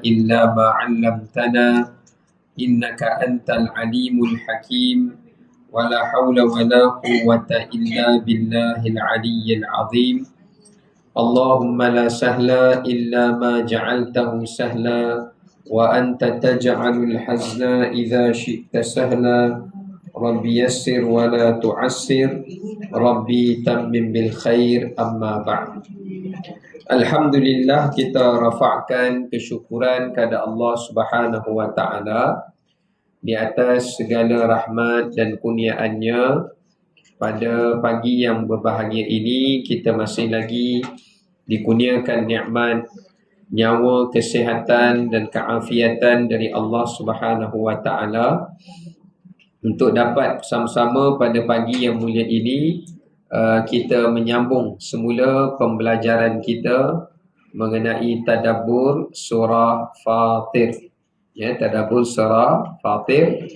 إلا ما علمتنا إنك أنت العليم الحكيم ولا حول ولا قوة إلا بالله العلي العظيم اللهم لا سهل إلا ما جعلته سهلا وأنت تجعل الحزن إذا شئت سهلا ربي يسر ولا تعسر ربي تمم بالخير أما بعد. Alhamdulillah, kita rafa'kan kesyukuran kepada Allah Subhanahu wa taala di atas segala rahmat dan kurniaannya. Pada pagi yang berbahagia ini kita masih lagi dikurniakan nikmat nyawa, kesihatan dan keafiatan dari Allah Subhanahu wa taala untuk dapat sama-sama pada pagi yang mulia ini kita menyambung semula pembelajaran kita mengenai tadabbur surah Fatir. Ya, tadabbur surah Fatir.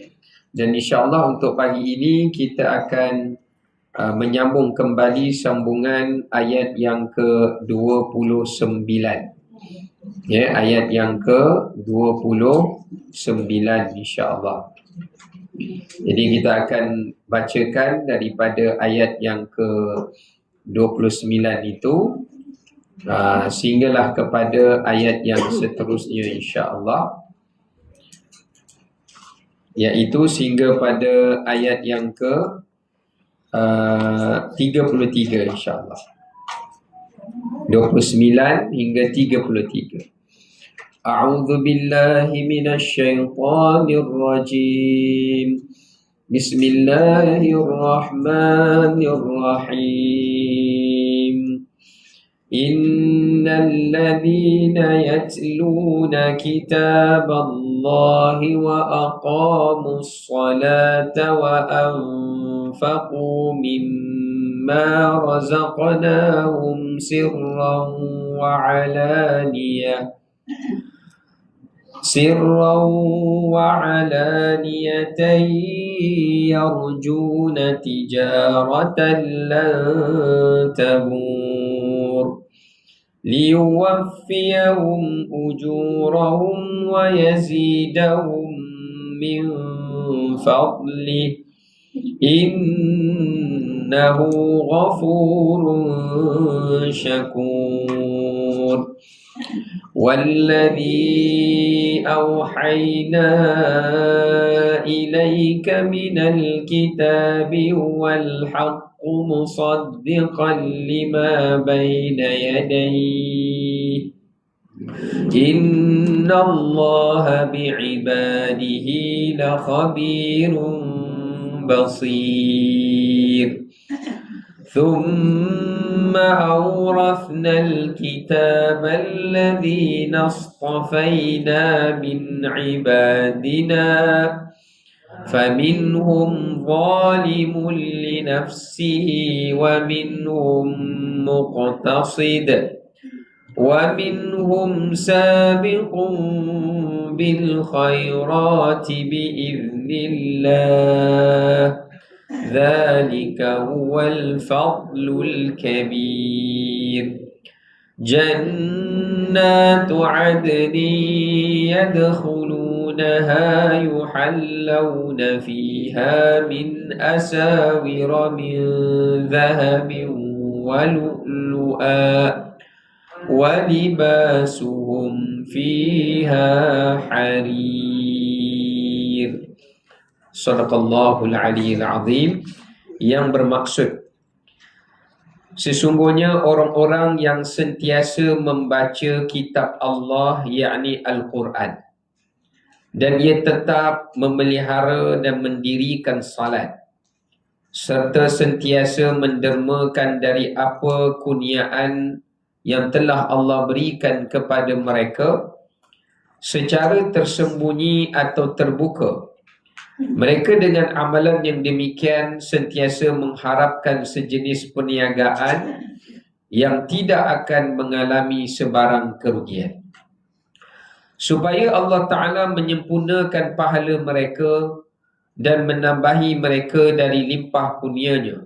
Dan insya-Allah untuk pagi ini kita akan menyambung kembali sambungan ayat yang ke-29. Ya, ayat yang ke-29 insya-Allah. Jadi kita akan bacakan daripada ayat yang ke-29 itu sehinggalah kepada ayat yang seterusnya insya-Allah, iaitu sehingga pada ayat yang ke-33 insya-Allah. 29 hingga 33. A'udzu billahi minasy syaithanir rajim. Bismillahirrahmanirrahim. Innal ladzina yatluna kitaballahi wa aqamus salata wa anfaqu mimma razaqnahum sirran wa alaniyah وعلانية يرجون تجارة لن تبور ليوفيهم أجورهم ويزيدهم من فضله إنه غفور شكور. والذي أوحينا إليك من الكتاب هو الحق مصدقا لما بين يديه إن الله بعباده لخبير بصير. ثم أورثنا الكتاب الذين اصطفينا من عبادنا فمنهم ظالم لنفسه ومنهم مقتصد ومنهم سابق بالخيرات بإذن الله ذلك هو الفضل الكبير. جنات عدن يدخلونها يحلون فيها من أساور من ذهب ولؤلؤا ولباسهم فيها حرير. Sadaqallahul Aliyyil Azim. Yang bermaksud, sesungguhnya orang-orang yang sentiasa membaca kitab Allah, yakni Al-Quran, dan ia tetap memelihara dan mendirikan salat, serta sentiasa mendermakan dari apa kurniaan yang telah Allah berikan kepada mereka secara tersembunyi atau terbuka, mereka dengan amalan yang demikian sentiasa mengharapkan sejenis perniagaan yang tidak akan mengalami sebarang kerugian, supaya Allah Ta'ala menyempurnakan pahala mereka dan menambahi mereka dari limpah kurnia-Nya.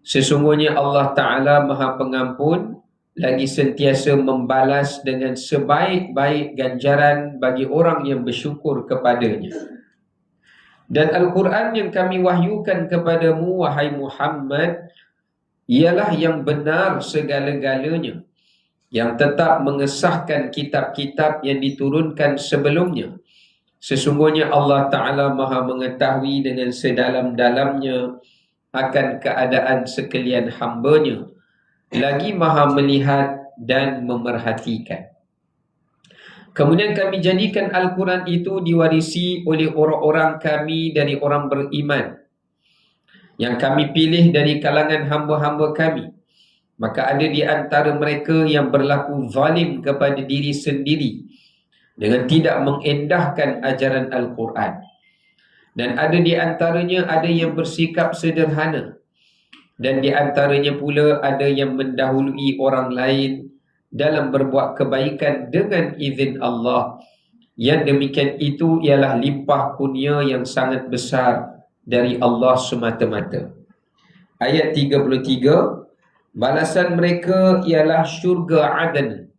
Sesungguhnya Allah Ta'ala Maha Pengampun lagi sentiasa membalas dengan sebaik-baik ganjaran bagi orang yang bersyukur kepadanya. Dan Al-Quran yang kami wahyukan kepadamu, wahai Muhammad, ialah yang benar segala-galanya, yang tetap mengesahkan kitab-kitab yang diturunkan sebelumnya. Sesungguhnya Allah Ta'ala Maha mengetahui dengan sedalam-dalamnya akan keadaan sekalian hamba-Nya, lagi Maha melihat dan memerhatikan. Kemudian kami jadikan Al-Quran itu diwarisi oleh orang-orang kami dari orang beriman, yang kami pilih dari kalangan hamba-hamba kami. Maka ada di antara mereka yang berlaku zalim kepada diri sendiri dengan tidak mengendahkan ajaran Al-Quran. Dan ada di antaranya ada yang bersikap sederhana. Dan di antaranya pula ada yang mendahului orang lain dalam berbuat kebaikan dengan izin Allah. Yang demikian itu ialah limpah kurnia yang sangat besar dari Allah semata-mata. Ayat 33, balasan mereka ialah syurga Aden,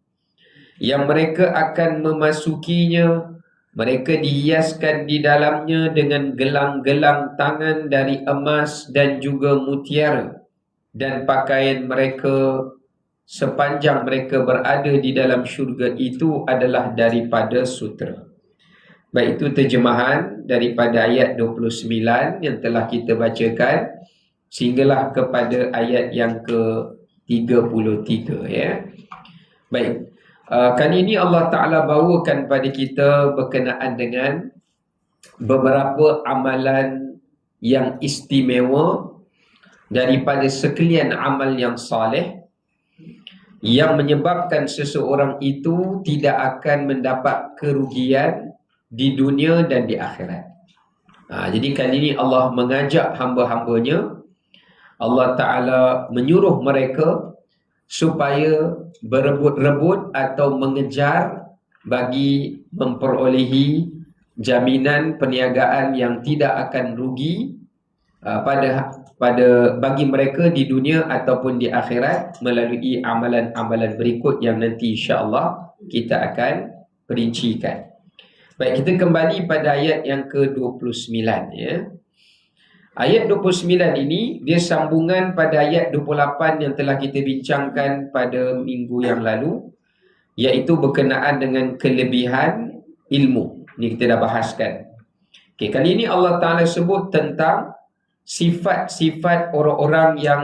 yang mereka akan memasukinya. Mereka dihiaskan di dalamnya dengan gelang-gelang tangan dari emas dan juga mutiara. Dan pakaian mereka sepanjang mereka berada di dalam syurga itu adalah daripada sutera. Baik, itu terjemahan daripada ayat 29 yang telah kita bacakan sehinggalah kepada ayat yang ke-33 ya. Baik, kali ini Allah Ta'ala bawakan pada kita berkenaan dengan beberapa amalan yang istimewa daripada sekalian amal yang saleh, yang menyebabkan seseorang itu tidak akan mendapat kerugian di dunia dan di akhirat. Jadi kali ini Allah mengajak hamba-hambanya, Allah Ta'ala menyuruh mereka supaya berebut-rebut atau mengejar bagi memperolehi jaminan perniagaan yang tidak akan rugi bagi mereka di dunia ataupun di akhirat melalui amalan-amalan berikut yang nanti insya-Allah kita akan perincikan. Baik, kita kembali pada ayat yang ke-29 ya. Ayat 29 ini dia sambungan pada ayat 28 yang telah kita bincangkan pada minggu yang lalu, iaitu berkenaan dengan kelebihan ilmu. Ini kita dah bahaskan. Okey, kali ini Allah Ta'ala sebut tentang sifat-sifat orang-orang yang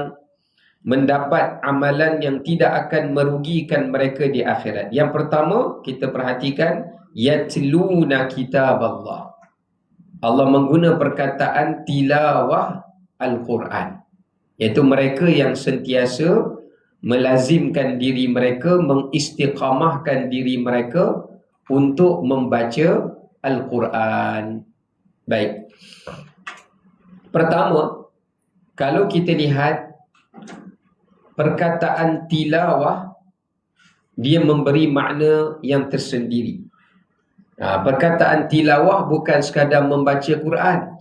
mendapat amalan yang tidak akan merugikan mereka di akhirat. Yang pertama, kita perhatikan, yatluna kitab Allah. Allah mengguna perkataan tilawah Al-Quran, iaitu mereka yang sentiasa melazimkan diri mereka, mengistiqamahkan diri mereka untuk membaca Al-Quran. Baik, pertama, kalau kita lihat perkataan tilawah, dia memberi makna yang tersendiri. Perkataan tilawah bukan sekadar membaca Quran.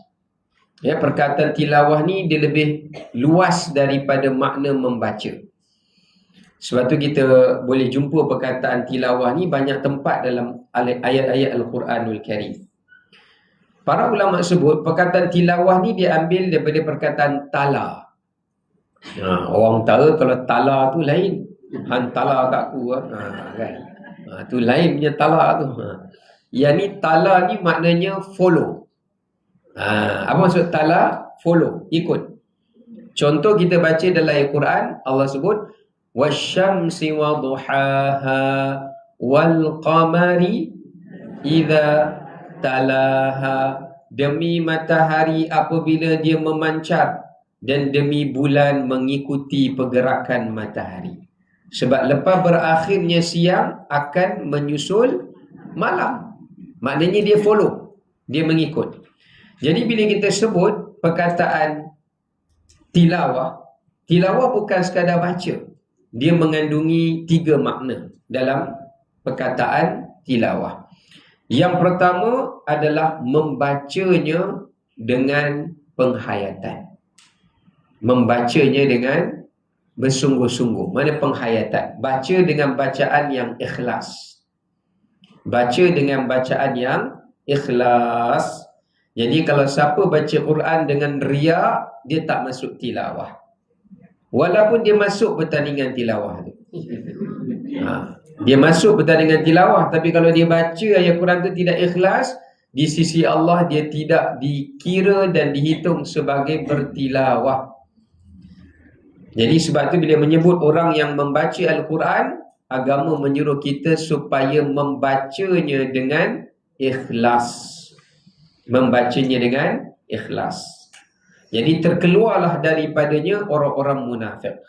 Ya, perkataan tilawah ni dia lebih luas daripada makna membaca. Sebab tu kita boleh jumpa perkataan tilawah ni banyak tempat dalam ayat-ayat Al-Quranul Karim. Para ulama sebut perkataan tilawah ni dia ambil daripada perkataan tala. Orang tahu kalau tala tu lain. Han tala kat aku kan. Tu lain punya tala tu. Yang ni tala ni maknanya follow. Apa maksud tala? Follow, ikut. Contoh kita baca dalam Al-Quran, Allah sebut wasyamsi waduhaha wal qamari idza talaha, demi matahari apabila dia memancar dan demi bulan mengikuti pergerakan matahari. Sebab lepas berakhirnya siang akan menyusul malam. Maknanya dia follow, dia mengikut. Jadi bila kita sebut perkataan tilawah, tilawah bukan sekadar baca. Dia mengandungi 3 makna dalam perkataan tilawah. Yang pertama adalah membacanya dengan penghayatan. Membacanya dengan bersungguh-sungguh. Mana penghayatan? Baca dengan bacaan yang ikhlas. Baca dengan bacaan yang ikhlas. Jadi kalau siapa baca Quran dengan riak, dia tak masuk tilawah. Walaupun dia masuk pertandingan tilawah tu. Dia masuk pertandingan tilawah, tapi kalau dia baca ayat Quran tu tidak ikhlas, di sisi Allah dia tidak dikira dan dihitung sebagai bertilawah. Jadi sebab tu bila menyebut orang yang membaca Al-Quran, agama menyuruh kita supaya membacanya dengan ikhlas. Membacanya dengan ikhlas. Jadi terkeluarlah daripadanya orang-orang munafik,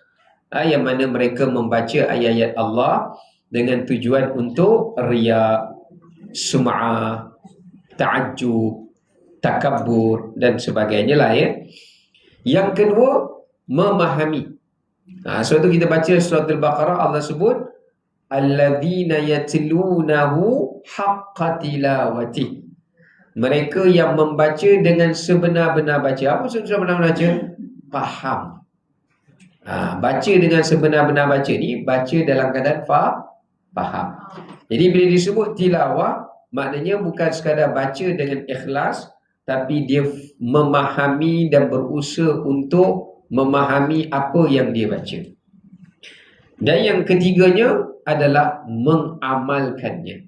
yang mana mereka membaca ayat-ayat Allah dengan tujuan untuk riya, sum'ah, ta'ajjub, takabbur dan sebagainya lah ya. Yang kedua, memahami. Sebab tu kita baca surah Al-Baqarah, Allah sebut alladzina yatlunahu haqqa tilawati. Mereka yang membaca dengan sebenar-benar baca. Apa maksud sebenar-benar baca? Faham. Baca dengan sebenar-benar baca ni, baca dalam keadaan faham. Jadi bila disebut tilawah, maknanya bukan sekadar baca dengan ikhlas, tapi dia memahami dan berusaha untuk memahami apa yang dia baca. Dan yang ketiganya adalah mengamalkannya.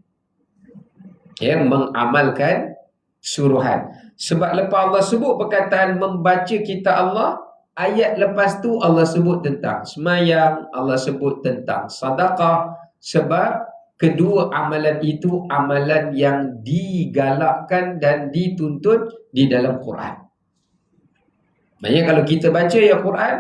Ya, mengamalkan suruhan. Sebab lepas Allah sebut perkataan membaca kitab Allah, ayat lepas tu Allah sebut tentang semayang, Allah sebut tentang sedekah. Sebab kedua amalan itu amalan yang digalakkan dan dituntut di dalam Quran. Maksudnya kalau kita baca ayat Quran,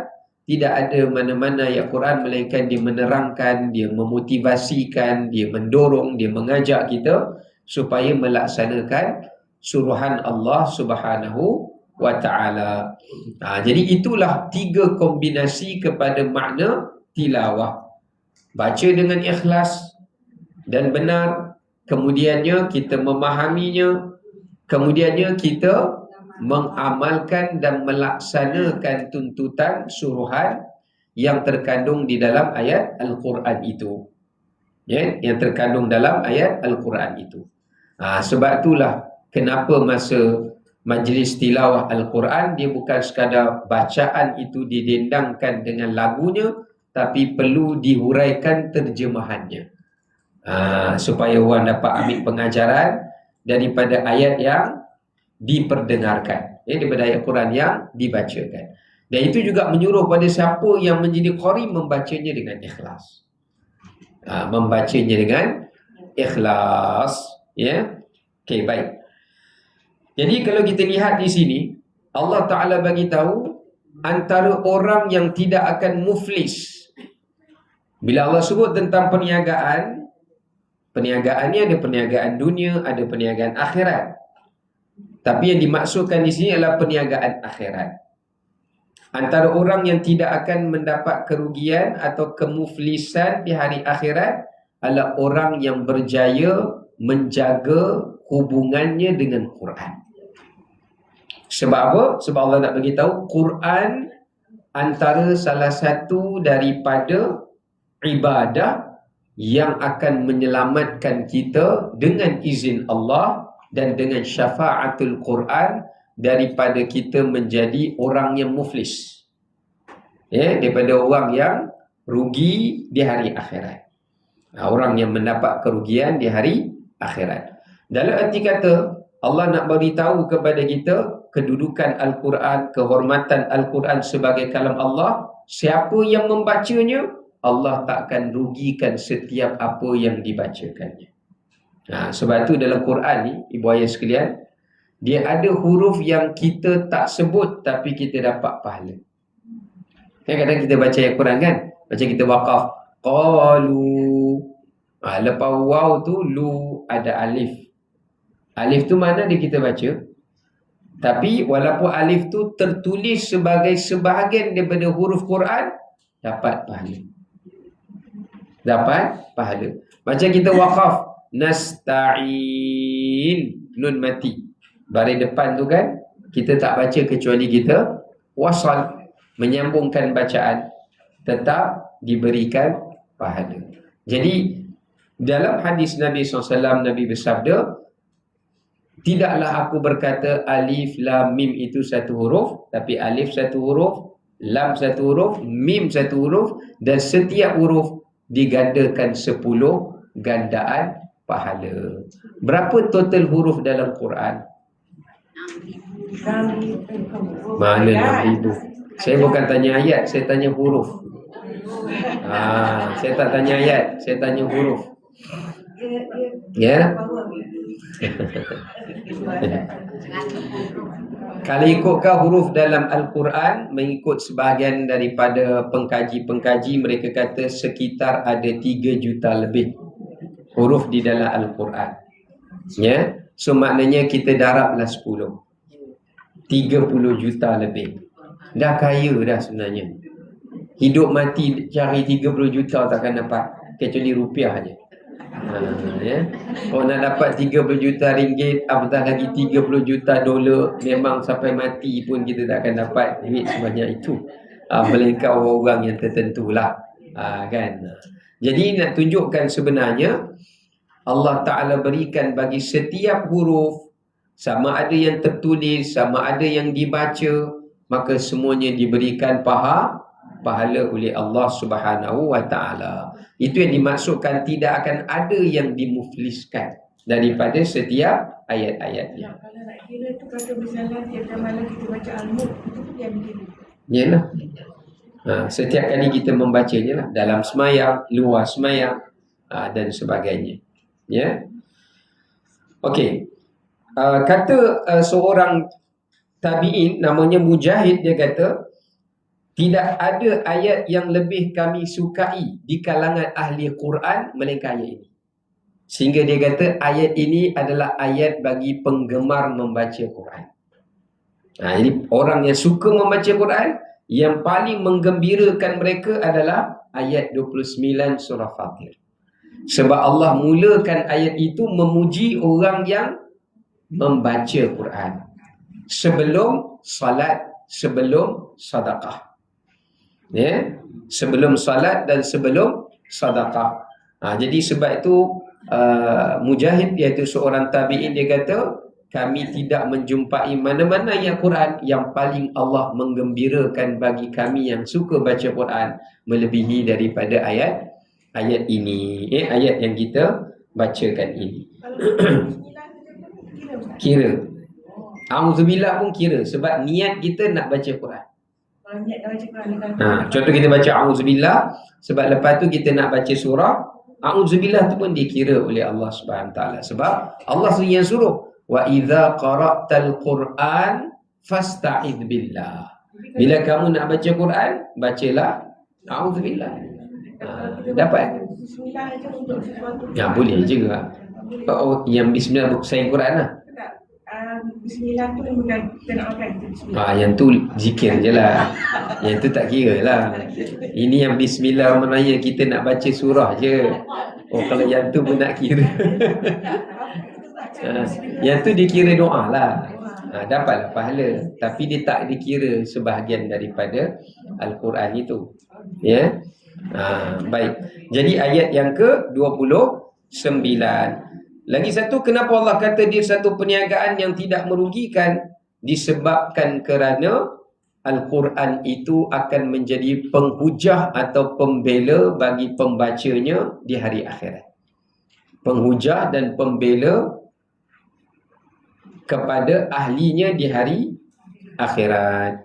tidak ada mana-mana ayat Quran melainkan dia menerangkan, dia memotivasikan, dia mendorong, dia mengajak kita supaya melaksanakan suruhan Allah Subhanahu wa ta'ala. Jadi itulah tiga kombinasi kepada makna tilawah. Baca dengan ikhlas dan benar, kemudiannya kita memahaminya, kemudiannya kita mengamalkan dan melaksanakan tuntutan suruhan yang terkandung di dalam ayat Al-Quran itu. Ya, yang terkandung dalam ayat Al-Quran itu. Sebab itulah kenapa masa majlis tilawah Al-Quran, dia bukan sekadar bacaan itu didendangkan dengan lagunya, tapi perlu dihuraikan terjemahannya. Supaya orang dapat ambil pengajaran daripada ayat yang diperdengarkan, daripada ayat Quran yang dibacakan. Dan itu juga menyuruh pada siapa yang menjadi qari membacanya dengan ikhlas. Membacanya dengan ikhlas. Ya. Okey, baik. Jadi kalau kita lihat di sini, Allah Ta'ala bagi tahu antara orang yang tidak akan muflis. Bila Allah sebut tentang perniagaan, perniagaannya ada perniagaan dunia, ada perniagaan akhirat. Tapi yang dimaksudkan di sini adalah perniagaan akhirat. Antara orang yang tidak akan mendapat kerugian atau kemuflisan di hari akhirat adalah orang yang berjaya menjaga hubungannya dengan Quran. Sebab apa? Sebab Allah nak beritahu Quran antara salah satu daripada ibadah yang akan menyelamatkan kita dengan izin Allah dan dengan syafaatul Quran daripada kita menjadi orang yang muflis. Ya, daripada orang yang rugi di hari akhirat. Orang yang mendapat kerugian di hari akhirat. Dalam arti kata, Allah nak beritahu kepada kita kedudukan Al-Quran, kehormatan Al-Quran sebagai kalam Allah. Siapa yang membacanya, Allah tak akan rugikan setiap apa yang dibacakannya. Sebab itu dalam Quran ni, ibu ayah sekalian, dia ada huruf yang kita tak sebut tapi kita dapat pahala. Kadang-kadang kita baca ayat Quran kan, macam kita waqaf qalu, lepas waw tu lu ada alif. Alif tu mana dia kita baca, tapi walaupun alif tu tertulis sebagai sebahagian daripada huruf Quran, dapat pahala. Dapat pahala. Macam kita waqaf nasta'in, nun mati. Baris depan tu kan, kita tak baca kecuali kita wasal, menyambungkan bacaan. tetap diberikan pahala. Jadi dalam hadis Nabi SAW, Nabi bersabda, tidaklah aku berkata alif lam mim itu satu huruf, tapi alif satu huruf, lam satu huruf, mim satu huruf, dan setiap huruf digandakan 10 gandaan pahala. Berapa total huruf dalam Quran? Mana 6,000? Saya bukan tanya ayat, saya tanya huruf. Saya tak tanya ayat, saya tanya huruf. Ya. Kalau ikutkan huruf dalam Al-Quran, mengikut sebahagian daripada pengkaji-pengkaji, mereka kata sekitar ada 3 juta lebih huruf di dalam Al-Quran. Ya. So maknanya kita darablah 10, 30 juta lebih. Dah kaya dah sebenarnya. Hidup mati cari 30 juta takkan dapat, kecuali rupiah aja. Ya. Kalau nak dapat 30 juta ringgit, apatah lagi 30 juta dolar, memang sampai mati pun kita tak akan dapat duit sebanyak itu. Melainkan orang-orang yang tertentu lah. Kan? Jadi nak tunjukkan sebenarnya Allah Ta'ala berikan bagi setiap huruf, sama ada yang tertulis, sama ada yang dibaca, maka semuanya diberikan pahala oleh Allah Subhanahu wa Ta'ala. Itu yang dimaksudkan tidak akan ada yang dimufliskan daripada setiap ayat-ayatnya. Kalau nak kira tu, kata misalnya tiap malam kita baca Al-Mulk, itu pun yang dikira. Yalah. Setiap kali kita membacanya lah, dalam semayang, luar semayang, dan sebagainya. Ya. Okey. Kata seorang tabi'in namanya Mujahid, dia kata, tidak ada ayat yang lebih kami sukai di kalangan ahli Quran melainkan ayat ini. Sehingga dia kata ayat ini adalah ayat bagi penggemar membaca Quran. Jadi orang yang suka membaca Quran, yang paling menggembirakan mereka adalah ayat 29 surah Fatir. Sebab Allah mulakan ayat itu memuji orang yang membaca Quran sebelum salat, sebelum sedekah. Ya, sebelum salat dan sebelum sedekah. Jadi sebab itu Mujahid, iaitu seorang tabi'in, dia kata kami tidak menjumpai mana-mana ayat Quran yang paling Allah menggembirakan bagi kami yang suka baca Quran melebihi daripada ayat ini, ayat yang kita bacakan ini. Kira. Auzubillah pun kira, sebab niat kita nak baca Quran. Kalau niat nak baca Quran, Contoh kita baca Auzubillah, sebab lepas tu kita nak baca surah Auzubillah tu pun dikira oleh Allah Subhanahu Taala. Sebab Allah sendiri yang suruh, wa idza qara'tal Quran fasta'idz billah. Bila kamu nak baca Quran, bacalah Auzubillah. Dapat. Bismillah aja untuk sesuatu. Ya, boleh juga. Oh, yang bismillah sayang Quran lah. Bismillah tu yang kita nak makan. Bismillah. Yang tu zikir je lah. Yang tu tak kira lah. Ini yang bismillahirrahmanirrahim, kita nak baca surah je. Oh, kalau yang tu pun nak kira. Yang tu dikira doa lah. Dapatlah pahala. Tapi dia tak dikira sebahagian daripada Al-Quran itu. Ya. Baik. Jadi ayat yang ke-29. Lagi satu, kenapa Allah kata dia satu perniagaan yang tidak merugikan? Disebabkan kerana Al-Quran itu akan menjadi penghujah atau pembela bagi pembacanya di hari akhirat. Penghujah dan pembela kepada ahlinya di hari akhirat.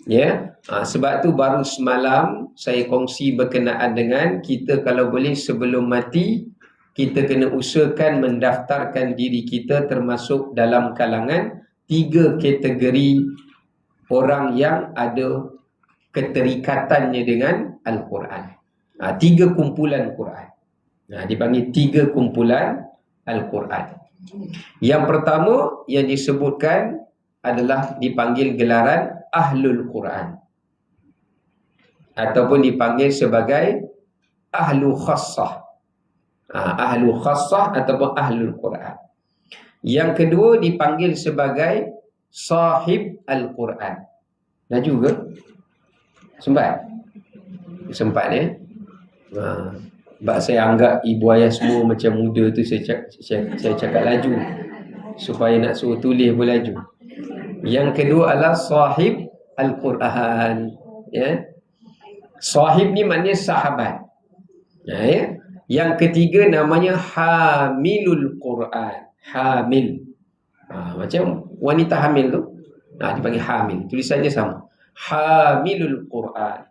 Ya. Sebab tu baru semalam saya kongsi berkenaan dengan kita, kalau boleh sebelum mati kita kena usahakan mendaftarkan diri kita termasuk dalam kalangan 3 kategori orang yang ada keterikatannya dengan Al-Quran. 3 kumpulan Quran. Dipanggil 3 kumpulan Al-Quran. Yang pertama yang disebutkan adalah dipanggil gelaran Ahlul Quran, ataupun dipanggil sebagai Ahlu Khassah. Ahlu Khassah ataupun Ahlul Quran. Yang kedua dipanggil sebagai Sahib Al-Quran. Dah juga sempat. Sempat sebab saya anggap ibu ayah semua macam muda tu, saya cakap laju supaya nak suruh tulis pun laju. Yang kedua adalah sahib Al-Quran. Sahib ni maknanya sahabat. Yang ketiga namanya hamilul Quran. Hamil. Macam wanita hamil tu. Dipanggil hamil. Tulisannya sama. Hamilul Quran.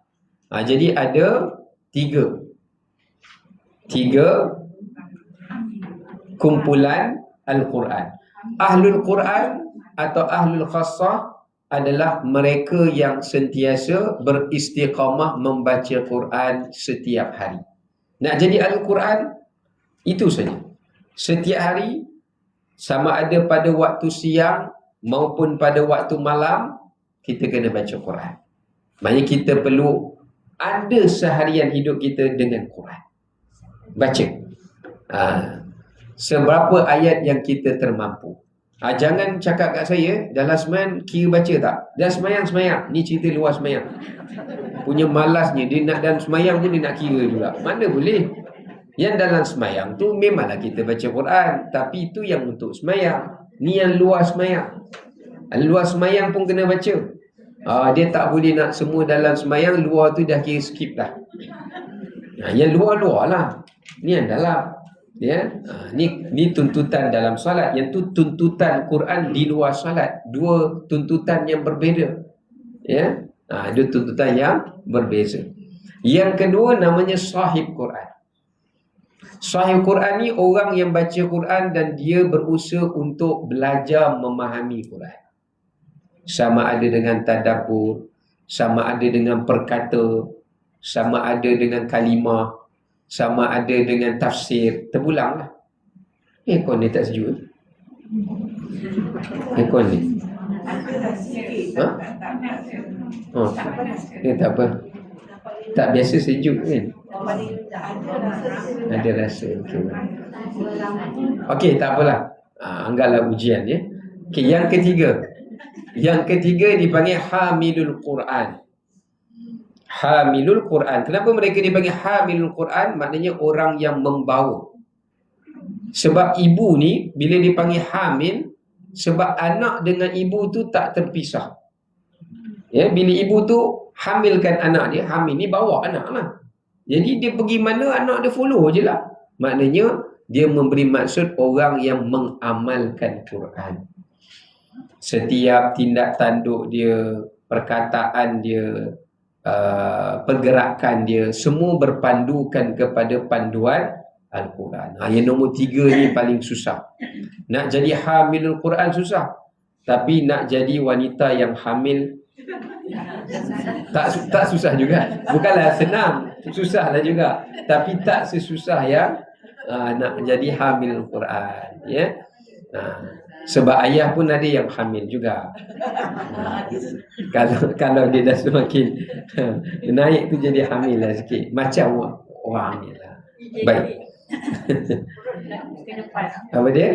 Jadi ada tiga kumpulan Al-Quran. Ahlul Quran atau Ahlul Khassah adalah mereka yang sentiasa beristiqamah membaca Quran setiap hari. Nak jadi Al-Quran, itu saja. Setiap hari, sama ada pada waktu siang maupun pada waktu malam, kita kena baca Quran. Maksudnya kita perlu ada seharian hidup kita dengan Quran. Baca. Seberapa ayat yang kita termampu. Jangan cakap kat saya, dalam sembahyang kira baca tak? Dalam sembahyang. Ni cerita luar sembahyang. Punya malasnya, dia nak dalam sembahyang pun dia nak kira juga. Mana boleh? Yang dalam sembahyang tu memanglah kita baca Quran, tapi itu yang untuk sembahyang. Ni yang luar sembahyang. Luar sembahyang pun kena baca. Dia tak boleh nak semua dalam sembahyang, luar tu dah kira skip dah. Yang luar-luar lah. Ni yang dalam. Ni tuntutan dalam solat. Yang tu tuntutan Quran di luar solat. Dua tuntutan yang berbeza. Dua tuntutan yang berbeza. Yang kedua namanya sahib Quran. Sahib Quran ni orang yang baca Quran dan dia berusaha untuk belajar memahami Quran. Sama ada dengan tadabbur, sama ada dengan perkata, sama ada dengan kalimah, sama ada dengan tafsir. Terpulang lah. Aircon ni tak sejuk. Aircon ni tak apa. Tak biasa sejuk kan. Ada rasa. Okey, tak apalah. Anggaplah ujian ya. Okey, yang ketiga. Yang ketiga dipanggil hamilul Quran. Hamilul Quran. Kenapa mereka dipanggil hamilul Quran? Maknanya orang yang membawa. Sebab ibu ni bila dipanggil hamil, sebab anak dengan ibu tu tak terpisah. Bila ibu tu hamilkan anak dia, hamil ni bawa anak lah. Jadi dia pergi mana, anak dia follow je lah. Maknanya dia memberi maksud orang yang mengamalkan Quran. Setiap tindak tanduk dia, perkataan dia, pergerakan dia, semua berpandukan kepada panduan Al-Quran. Yang nombor 3 ni paling susah. Nak jadi hamilul Quran susah. Tapi nak jadi wanita yang hamil tak susah juga. Bukanlah senang, susahlah juga. Tapi tak sesusah yang nak jadi hamil Quran. Sebab ayah pun ada yang hamil juga. Kalau dia dah semakin naik tu jadi hamil lah sikit. Macam orang hamil lah. Baik. Apa dia?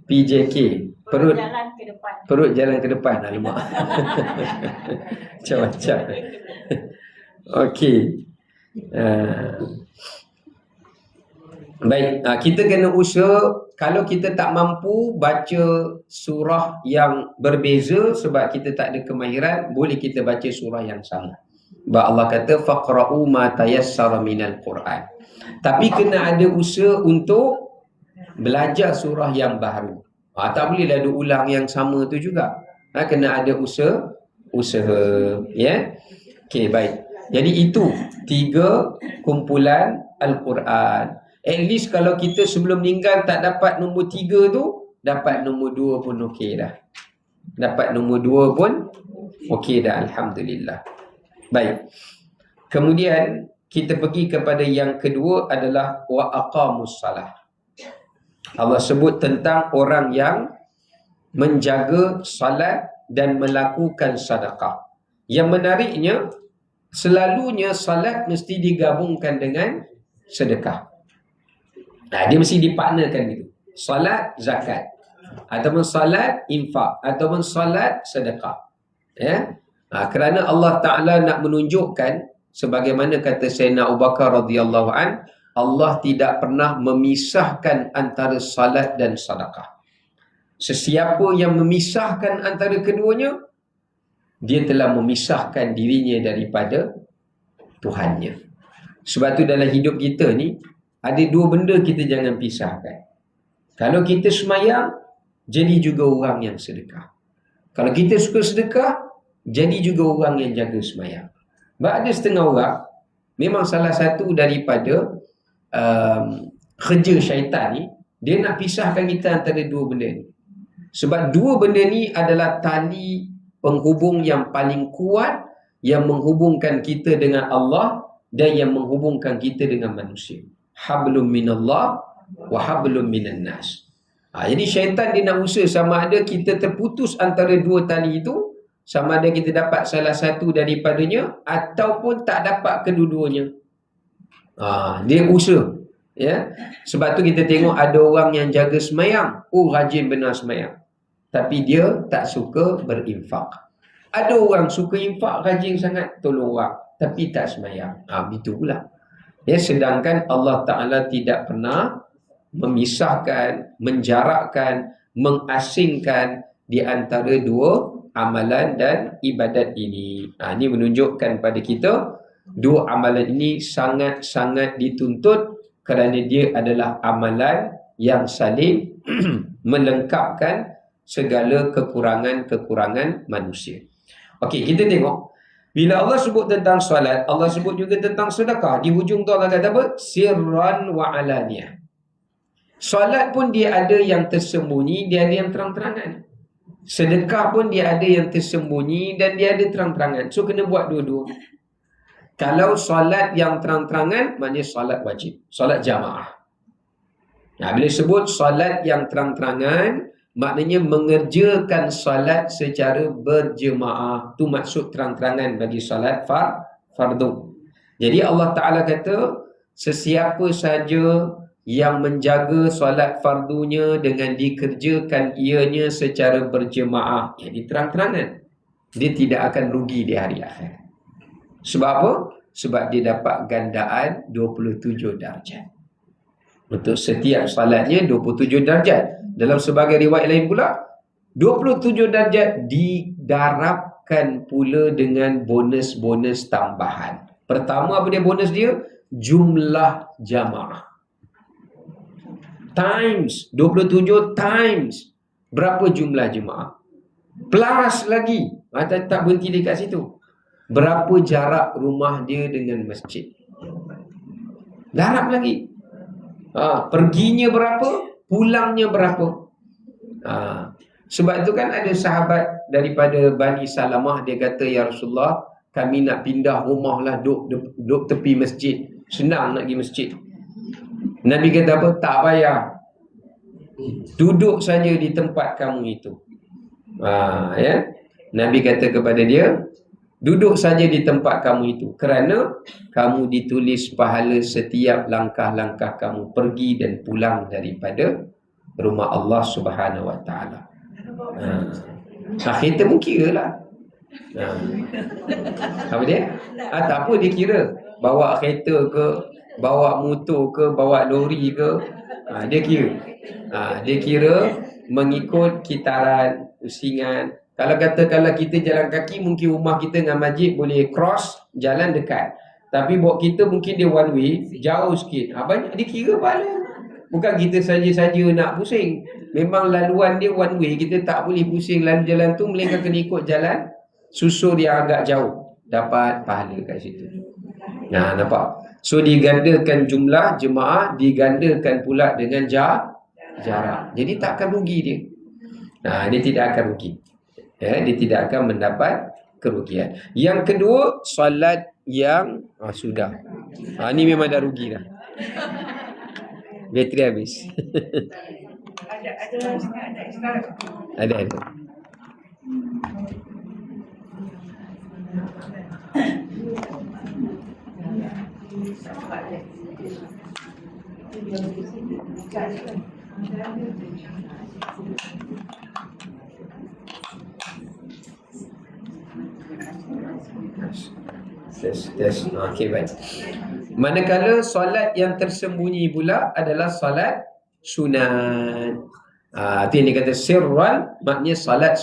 PJK. Perut jalan ke depan. Alamak. Macam-macam. Okey. Baik, kita kena usaha. Kalau kita tak mampu baca surah yang berbeza sebab kita tak ada kemahiran, boleh kita baca surah yang sama. Sebab Allah kata faqra'u ma tayassara minal Quran. Tapi kena ada usaha untuk belajar surah yang baru. Tak bolehlah ada ulang yang sama tu juga. Kena ada usaha. Okey, baik. Jadi itu 3 kumpulan Al-Quran. At least kalau kita sebelum meninggal tak dapat nombor 3 tu, dapat nombor 2 pun okey dah. Dapat nombor 2 pun okey dah, alhamdulillah. Baik. Kemudian kita pergi kepada yang kedua adalah wa aqamus salah. Allah sebut tentang orang yang menjaga salat dan melakukan sedekah. Yang menariknya, selalunya salat mesti digabungkan dengan sedekah. Dia mesti dipartnerkan gitu. Salat, zakat. Ataupun salat, infak. Ataupun salat, sedekah. Kerana Allah Ta'ala nak menunjukkan sebagaimana kata Sayyidina Abu Bakar radhiyallahu an, Allah tidak pernah memisahkan antara salat dan sedekah. Sesiapa yang memisahkan antara keduanya, dia telah memisahkan dirinya daripada Tuhannya. Sebab tu dalam hidup kita ni, ada dua benda kita jangan pisahkan. Kalau kita semayang, jadi juga orang yang sedekah. Kalau kita suka sedekah, jadi juga orang yang jaga semayang. Sebab ada setengah orang, memang salah satu daripada kerja syaitan ni, dia nak pisahkan kita antara dua benda ni. Sebab dua benda ni adalah tali penghubung yang paling kuat yang menghubungkan kita dengan Allah dan yang menghubungkan kita dengan manusia. Hablum minallah wa hablum minan nas. Jadi syaitan dia nak usaha sama ada kita terputus antara dua tali itu, sama ada kita dapat salah satu daripadanya ataupun tak dapat kedua-duanya. Dia usaha. Ya. Sebab tu kita tengok ada orang yang jaga semayang, rajin benar semayang, tapi dia tak suka berinfak. Ada orang suka infak, rajin sangat tolong orang, tapi tak semayang. Begitu pula. Ya, sedangkan Allah Ta'ala tidak pernah memisahkan, menjarakkan, mengasingkan di antara dua amalan dan ibadat ini. Ini menunjukkan pada kita dua amalan ini sangat-sangat dituntut kerana dia adalah amalan yang saling melengkapkan segala kekurangan-kekurangan manusia. Okey, kita tengok. Bila Allah sebut tentang solat, Allah sebut juga tentang sedekah. Di hujung tu Allah kata apa? Sirran wa alaniyah. Solat pun dia ada yang tersembunyi, dia ada yang terang-terangan. Sedekah pun dia ada yang tersembunyi dan dia ada terang-terangan. So kena buat dua-dua. Kalau solat yang terang-terangan, maknanya solat wajib, solat jamaah. Bila sebut solat yang terang-terangan, maknanya mengerjakan solat secara berjemaah. Tu maksud terang-terangan bagi solat fardu. Jadi Allah Ta'ala kata, sesiapa saja yang menjaga solat fardunya dengan dikerjakan ianya secara berjemaah, jadi terang-terangan, dia tidak akan rugi di hari akhir. Sebab apa? Sebab dia dapat gandaan 27 darjat. Untuk setiap salatnya 27 darjat. Dalam sebagai riwayat lain pula, 27 darjat didarabkan pula dengan bonus-bonus tambahan. Pertama, apa dia bonus dia? Jumlah jamaah. Times 27 times berapa jumlah jemaah, plus lagi tak berhenti dekat situ, berapa jarak rumah dia dengan masjid, darab lagi, perginya berapa, pulangnya berapa. Sebab itu kan ada sahabat daripada Bani Salamah, dia kata, ya Rasulullah, kami nak pindah rumah lah, duduk tepi masjid, senang nak pergi masjid. Nabi kata apa? Tak payah. Duduk saja di tempat kamu itu. Ya. Nabi kata kepada dia, duduk saja di tempat kamu itu, kerana kamu ditulis pahala setiap langkah-langkah kamu pergi dan pulang daripada rumah Allah Subhanahu Wa Taala. Kita pun kira lah. Apa dia? Tak apa dia kira. Bawa kereta ke, bawa motor ke, bawa lori ke, dia kira. Dia kira mengikut kitaran, pusingan. Kalau kita jalan kaki, mungkin rumah kita dengan masjid boleh cross, jalan dekat. Tapi buat kita mungkin dia one way, jauh sikit. Banyak dia kira pahala. Bukan kita saja-saja nak pusing. Memang laluan dia one way, kita tak boleh pusing lalu jalan tu, melainkan kena ikut jalan susur yang agak jauh. Dapat pahala kat situ. Nampak? So digandakan jumlah jemaah, digandakan pula dengan jarak. Jadi tak akan rugi dia. Dia tidak akan rugi. Dia tidak akan mendapat kerugian. Yang kedua, solat yang sudah. Ni memang dah rugi dah. Bateri habis. Ada. Tes. Okey, baik. Manakala solat yang tersembunyi pula adalah solat sunat. Itu yang dikata sirran, maknanya solat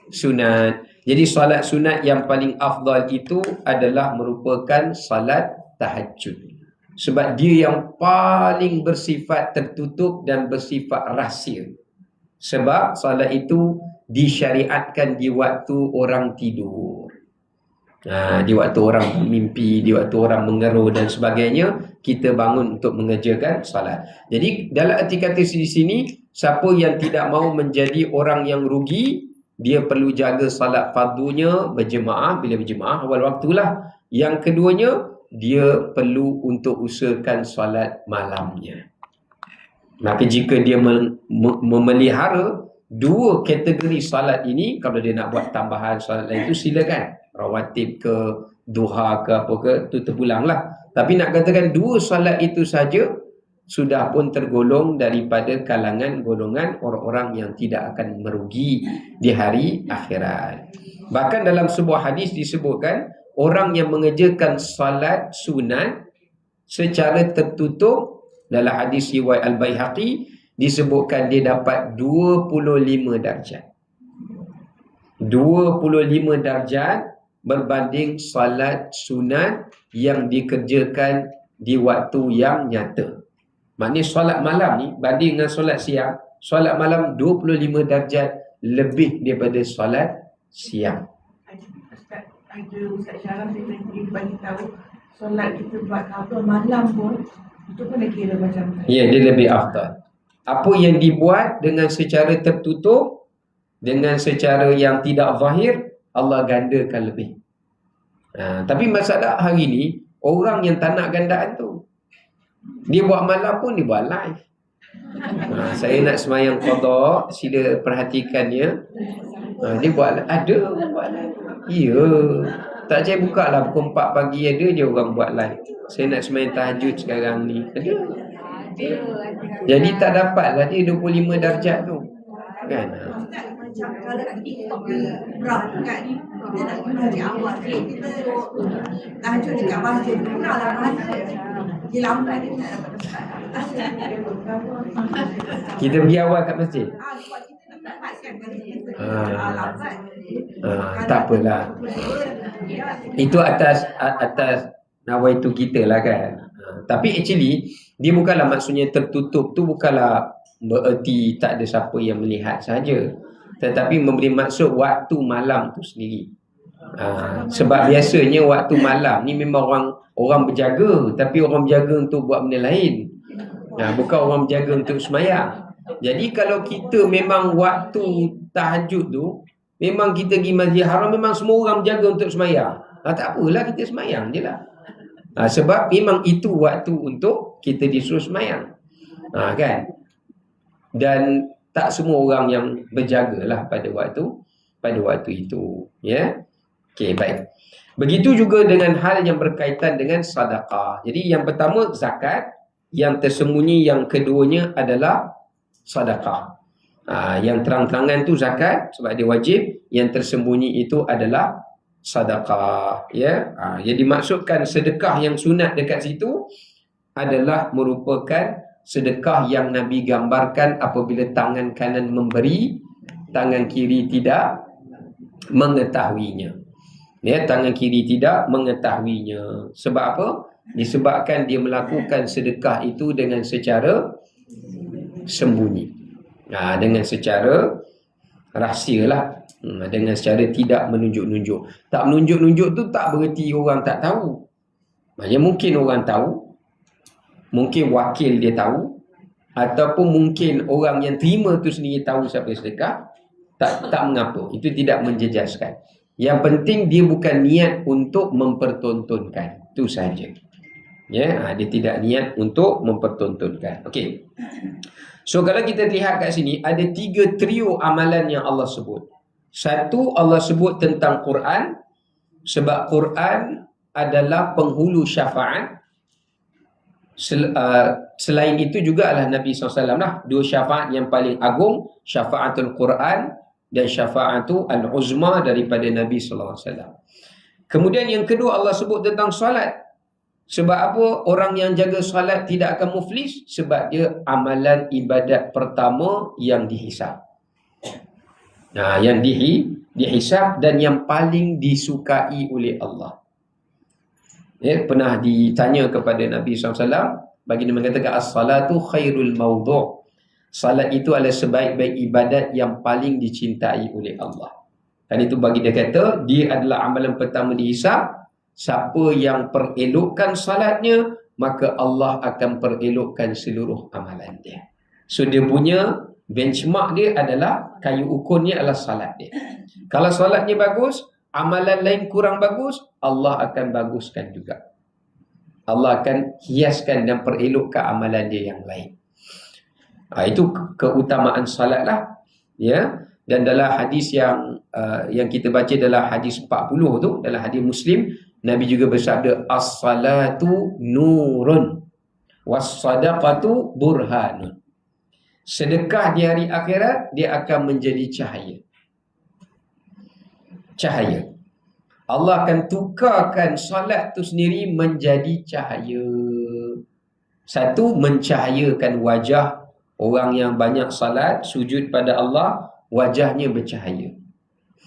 sunat. Jadi solat sunat yang paling afdal itu adalah merupakan solat tahajud. Sebab dia yang paling bersifat tertutup dan bersifat rahsia. Sebab solat itu disyariatkan di waktu orang tidur. Di waktu orang mimpi, di waktu orang mengeruh dan sebagainya, kita bangun untuk mengerjakan salat. Jadi dalam arti kata di sini, siapa yang tidak mahu menjadi orang yang rugi, dia perlu jaga salat fardunya berjemaah, bila berjemaah awal waktulah. Yang keduanya, dia perlu untuk usahakan salat malamnya. Maka jika dia memelihara dua kategori salat ini, kalau dia nak buat tambahan salat lain itu silakan. Rawatib ke, duha ke apa ke, tu terpulanglah. Tapi nak katakan dua salat itu saja sudah pun tergolong daripada kalangan golongan orang-orang yang tidak akan merugi di hari akhirat. Bahkan dalam sebuah hadis disebutkan orang yang mengerjakan salat sunat secara tertutup, dalam hadis riwayat Al-Baihaqi disebutkan dia dapat 25 darjat. 25 darjat berbanding salat sunat yang dikerjakan di waktu yang nyata. Maknanya solat malam ni banding dengan solat siang, solat malam 25 darjat lebih daripada solat siang. Ada Ustaz Syaraf dia bagi tahu solat kita buat apa malam pun itu pun dah kira macam tu. Ya, dia lebih afdal. Apa yang dibuat dengan secara tertutup, dengan secara yang tidak zahir, Allah gandakan lebih. Tapi masalah hari ni, orang yang tak nak gandaan tu, dia buat malam pun dia buat live. Saya nak semayang qada, sila perhatikannya. Dia buat, ada orang buat live. Ya, tak saya buka lah pukul 4 pagi ada je orang buat live. Saya nak semayang tahajud sekarang ni. Ada. Jadi tak dapatlah dia 25 darjat tu. Kan? Macam kalau kat TikTok ni berapa kat ni kita nak guna di awal kita tahajud dekat masjid gunalah masjid dia lambat dia tak dapat Kita pergi awal kat masjid. sebab kita nak dapatkan bagi kita lambat Tak apalah. Itu atas nawaitu kita lah kan. Tapi actually dia bukanlah maksudnya tertutup tu bukanlah bererti tak ada siapa yang melihat saja. Tetapi memberi maksud waktu malam tu sendiri. Sebab biasanya waktu malam ni memang orang berjaga, tapi orang berjaga untuk buat benda lain. Bukan orang berjaga untuk semayang. Jadi kalau kita memang waktu tahajud tu, memang kita pergi Masjid Haram, memang semua orang berjaga untuk semayang. Tak apalah, kita semayang je lah. Sebab memang itu waktu untuk kita disuruh semayang. Kan? Dan tak semua orang yang berjagalah pada waktu itu, ya. Okey, baik. Begitu juga dengan hal yang berkaitan dengan sedekah. Jadi yang pertama zakat, yang tersembunyi yang keduanya adalah sedekah. Yang terang-terangan tu zakat sebab dia wajib, yang tersembunyi itu adalah sedekah, ya. Yang dimaksudkan sedekah yang sunat dekat situ adalah merupakan sedekah yang Nabi gambarkan apabila tangan kanan memberi, tangan kiri tidak mengetahuinya. Ya, tangan kiri tidak mengetahuinya. Sebab apa? Disebabkan dia melakukan sedekah itu dengan secara sembunyi. Dengan secara rahsialah. Dengan secara tidak menunjuk-nunjuk. Tak menunjuk-nunjuk tu tak bererti orang tak tahu. Maksudnya mungkin orang tahu, mungkin wakil dia tahu, ataupun mungkin orang yang terima tu sendiri tahu siapa yang sedekah. Tak mengapa. Itu tidak menjejaskan. Yang penting dia bukan niat untuk mempertontonkan. Itu saja. Ya, dia tidak niat untuk mempertontonkan. Okey. So kalau kita lihat kat sini ada 3 trio amalan yang Allah sebut. Satu, Allah sebut tentang Quran, sebab Quran adalah penghulu syafaat. Selain itu juga adalah Nabi SAW lah. 2 syafaat yang paling agung, syafaatul Quran dan syafaatul al-uzma daripada Nabi SAW. Kemudian yang kedua Allah sebut tentang solat. Sebab apa orang yang jaga solat tidak akan muflis? Sebab dia amalan ibadat pertama yang dihisab. Yang dihisab dan yang paling disukai oleh Allah. Pernah ditanya kepada Nabi SAW, baginda mengatakan as-salatu khairul mawdu'. Salat itu adalah sebaik-baik ibadat yang paling dicintai oleh Allah. Dan itu baginda kata, dia adalah amalan pertama dihisab. Siapa yang perelokkan salatnya, maka Allah akan perelokkan seluruh amalan dia. So dia punya benchmark dia adalah, kayu ukurnya adalah salat dia. Kalau salatnya bagus, amalan lain kurang bagus, Allah akan baguskan juga. Allah akan hiaskan dan perelokkan amalan dia yang lain. Itu keutamaan salat lah. Ya. Dan dalam hadis yang kita baca dalam hadis 40 tu, dalam hadis Muslim, Nabi juga bersabda, as-salatu nurun was-sadaqatu burhanun. Sedekah di hari akhirat, dia akan menjadi cahaya. Cahaya. Allah akan tukarkan salat tu sendiri menjadi cahaya. Satu, mencahayakan wajah orang yang banyak salat, sujud pada Allah, wajahnya bercahaya.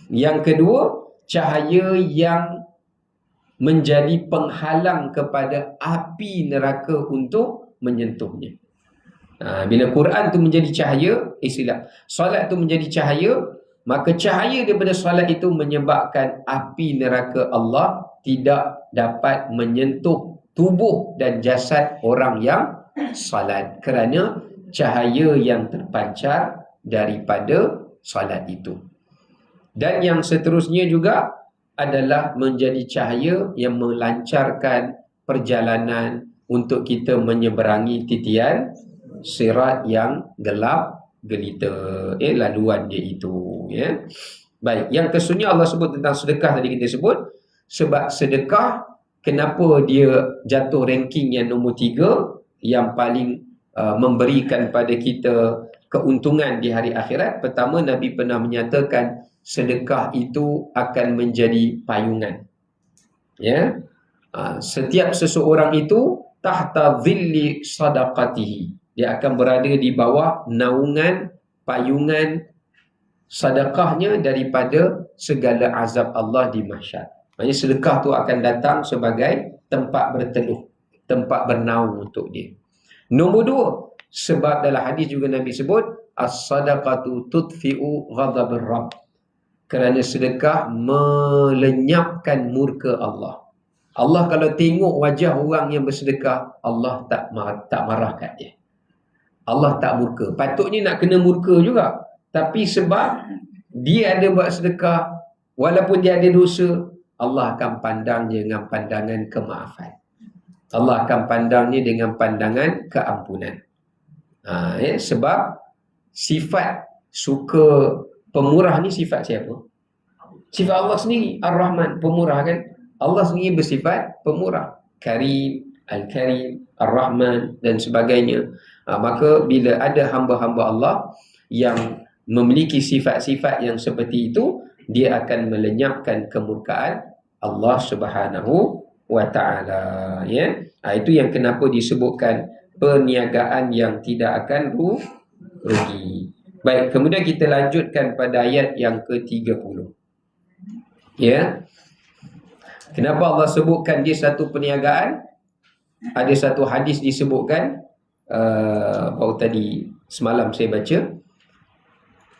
Yang kedua, cahaya yang menjadi penghalang kepada api neraka untuk menyentuhnya. Bila Quran tu menjadi cahaya, solat tu menjadi cahaya, maka cahaya daripada solat itu menyebabkan api neraka Allah tidak dapat menyentuh tubuh dan jasad orang yang salat, kerana cahaya yang terpancar daripada solat itu. Dan yang seterusnya juga adalah menjadi cahaya yang melancarkan perjalanan untuk kita menyeberangi titian sirat yang gelap gelita, laluan dia itu, ya. Baik, yang kesunya Allah sebut tentang sedekah tadi kita sebut. Sebab sedekah, kenapa dia jatuh ranking yang nombor 3, yang paling memberikan pada kita keuntungan di hari akhirat? Pertama, Nabi pernah menyatakan sedekah itu akan menjadi payungan. Ya. Setiap seseorang itu tahta dhilli sadaqatihi. Dia akan berada di bawah naungan, payungan sedekahnya daripada segala azab Allah di mahsyar. Maksudnya sedekah tu akan datang sebagai tempat berteduh, tempat bernaung untuk dia. Nombor 2, sebab dalam hadis juga Nabi sebut, as-sadaqatu tudfi'u ghadabir rabb. Kerana sedekah melenyapkan murka Allah. Allah kalau tengok wajah orang yang bersedekah, Allah tak marah kat dia. Allah tak murka. Patutnya nak kena murka juga. Tapi sebab dia ada buat sedekah, walaupun dia ada dosa, Allah akan pandangnya dengan pandangan kemaafan. Allah akan pandangnya dengan pandangan keampunan. Sebab sifat suka pemurah ni sifat siapa? Sifat Allah sendiri, Ar-Rahman, pemurah kan? Allah sendiri bersifat pemurah. Karim, Al-Karim, Ar-Rahman dan sebagainya. Maka bila ada hamba-hamba Allah yang memiliki sifat-sifat yang seperti itu, dia akan melenyapkan kemurkaan Allah Subhanahu wa ta'ala, ya. Itu yang kenapa disebutkan perniagaan yang tidak akan rugi. Baik, kemudian kita lanjutkan pada ayat yang ke-30. Ya. Kenapa Allah sebutkan dia satu perniagaan? Ada satu hadis disebutkan, baru tadi semalam saya baca,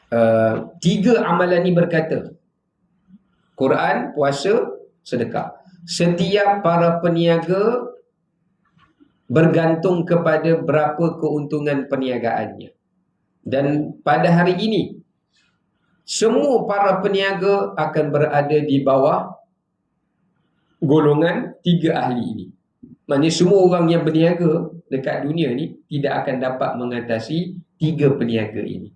3 amalan ni berkata, Quran, puasa, sedekah. Setiap para peniaga bergantung kepada berapa keuntungan perniagaannya. Dan pada hari ini, semua para peniaga akan berada di bawah golongan 3 ahli ini. Maksudnya semua orang yang berniaga dekat dunia ni tidak akan dapat mengatasi 3 peniaga ini.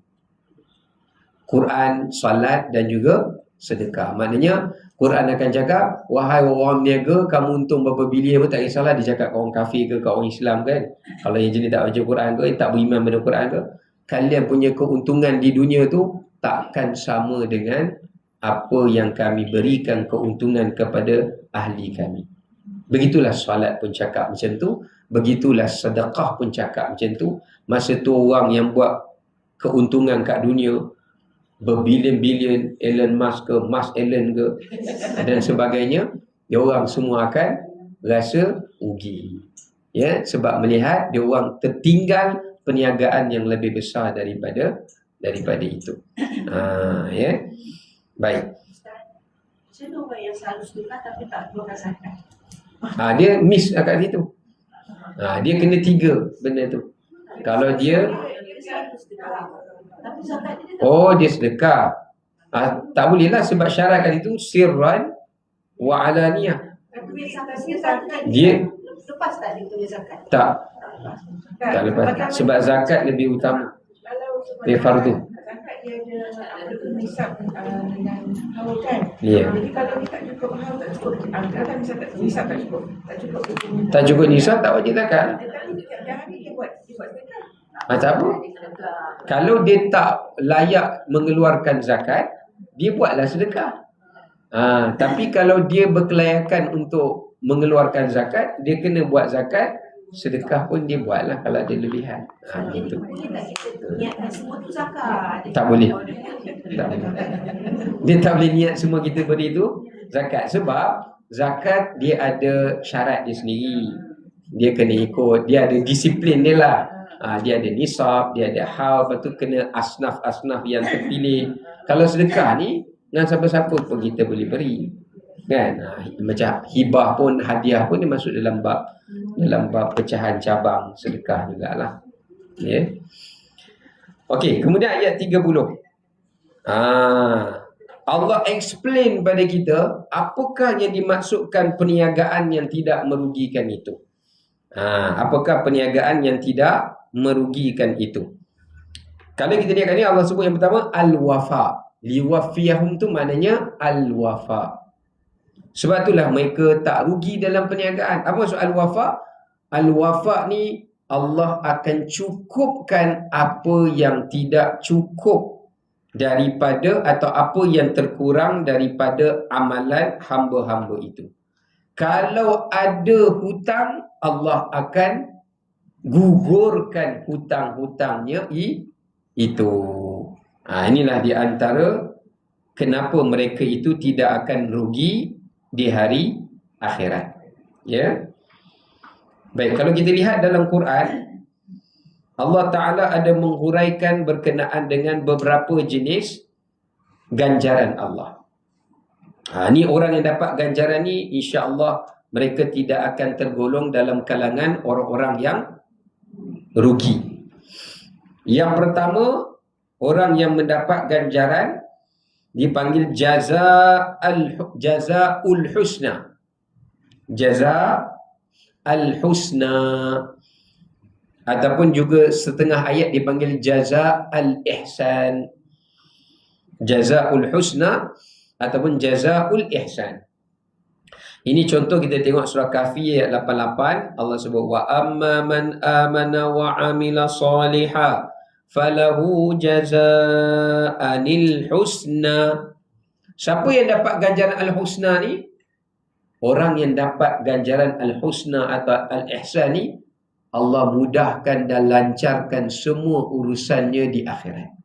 Quran, salat dan juga sedekah. Maknanya Quran akan cakap, wahai orang niaga, kamu untung berapa bilion pun tak kisahlah dia cakap kau orang kafir ke, kau orang Islam kan. Kalau yang jenis tak baca Quran ke, tak beriman pada Quran ke, kalian punya keuntungan di dunia tu takkan sama dengan apa yang kami berikan keuntungan kepada ahli kami. Begitulah solat pun cakap macam tu, begitulah sedekah pun cakap macam tu. Masa tu orang yang buat keuntungan kat dunia berbilion-bilion, Elon Musk ke, Musk Elon ke dan sebagainya, dia orang semua akan rasa rugi. Ya, sebab melihat dia orang tertinggal perniagaan yang lebih besar daripada itu. Ya. Baik. Macam orang yang selalu sedekah tapi tak keluarkan zakat. Dia miss kat situ. Dia kena 3 benda tu. Kalau dia dia sedekah. Tak boleh lah sebab syarat kat itu sirran wa alaniyah. Dia lepas tak dia punya zakat? Tak lepas. Sebab zakat lebih utama. Dia fardu. Zakat dia ada nisab dengan haul kan. Ya. Jadi kalau dia tak cukup haul, tak cukup anggaran, nisab tak cukup. Tak cukup nisab tak wajib zakat. Tapi jangan dia buat zakat. Tak apa. Kalau dia tak layak mengeluarkan zakat, dia buatlah sedekah. Tapi kalau dia berkelayakan untuk mengeluarkan zakat, dia kena buat zakat. Sedekah pun dia buatlah kalau ada lebihan. Gitu. Tak boleh. Dia tak boleh niat semua kita beri itu zakat. Sebab zakat dia ada syarat dia sendiri. Dia kena ikut, dia ada disiplin dia lah. Dia ada nisab, dia ada haul, lepas tu kena asnaf-asnaf yang terpilih. Kalau sedekah ni, dengan siapa-siapa pun kita boleh beri. Kan? Macam hibah pun, hadiah pun dia masuk dalam bab pecahan cabang sedekah jugalah. Ya. Okey, kemudian ayat 30. Allah explain pada kita apakah yang dimaksudkan perniagaan yang tidak merugikan itu. Apakah perniagaan yang tidak merugikan itu? Kalau kita lihat ni Allah sebut yang pertama al-wafa. Liwafiyahum tu maknanya al-wafa. Sebab itulah mereka tak rugi dalam perniagaan. Apa maksud al-wafa? Al-wafa ni Allah akan cukupkan apa yang tidak cukup daripada atau apa yang terkurang daripada amalan hamba-hamba itu. Kalau ada hutang, Allah akan gugurkan hutang-hutangnya itu. Inilah di antara kenapa mereka itu tidak akan rugi di hari akhirat. Ya. Baik, kalau kita lihat dalam Quran, Allah Ta'ala ada menghuraikan berkenaan dengan beberapa jenis ganjaran Allah. Ni orang yang dapat ganjaran ni, insya-Allah mereka tidak akan tergolong dalam kalangan orang-orang yang rugi. Yang pertama, orang yang mendapat ganjaran dipanggil jazaul husna. Jazaul husna. Ataupun juga setengah ayat dipanggil jazaul ihsan. Jazaul husna ataupun jazaul ihsan. Ini contoh kita tengok surah Kahfi ayat 88. Allah sebut wa amma man amana wa amila salihah falahu jazaanil husna. Siapa yang dapat ganjaran al-husna ni? Orang yang dapat ganjaran al-husna atau al-ihsan ni, Allah mudahkan dan lancarkan semua urusannya di akhirat.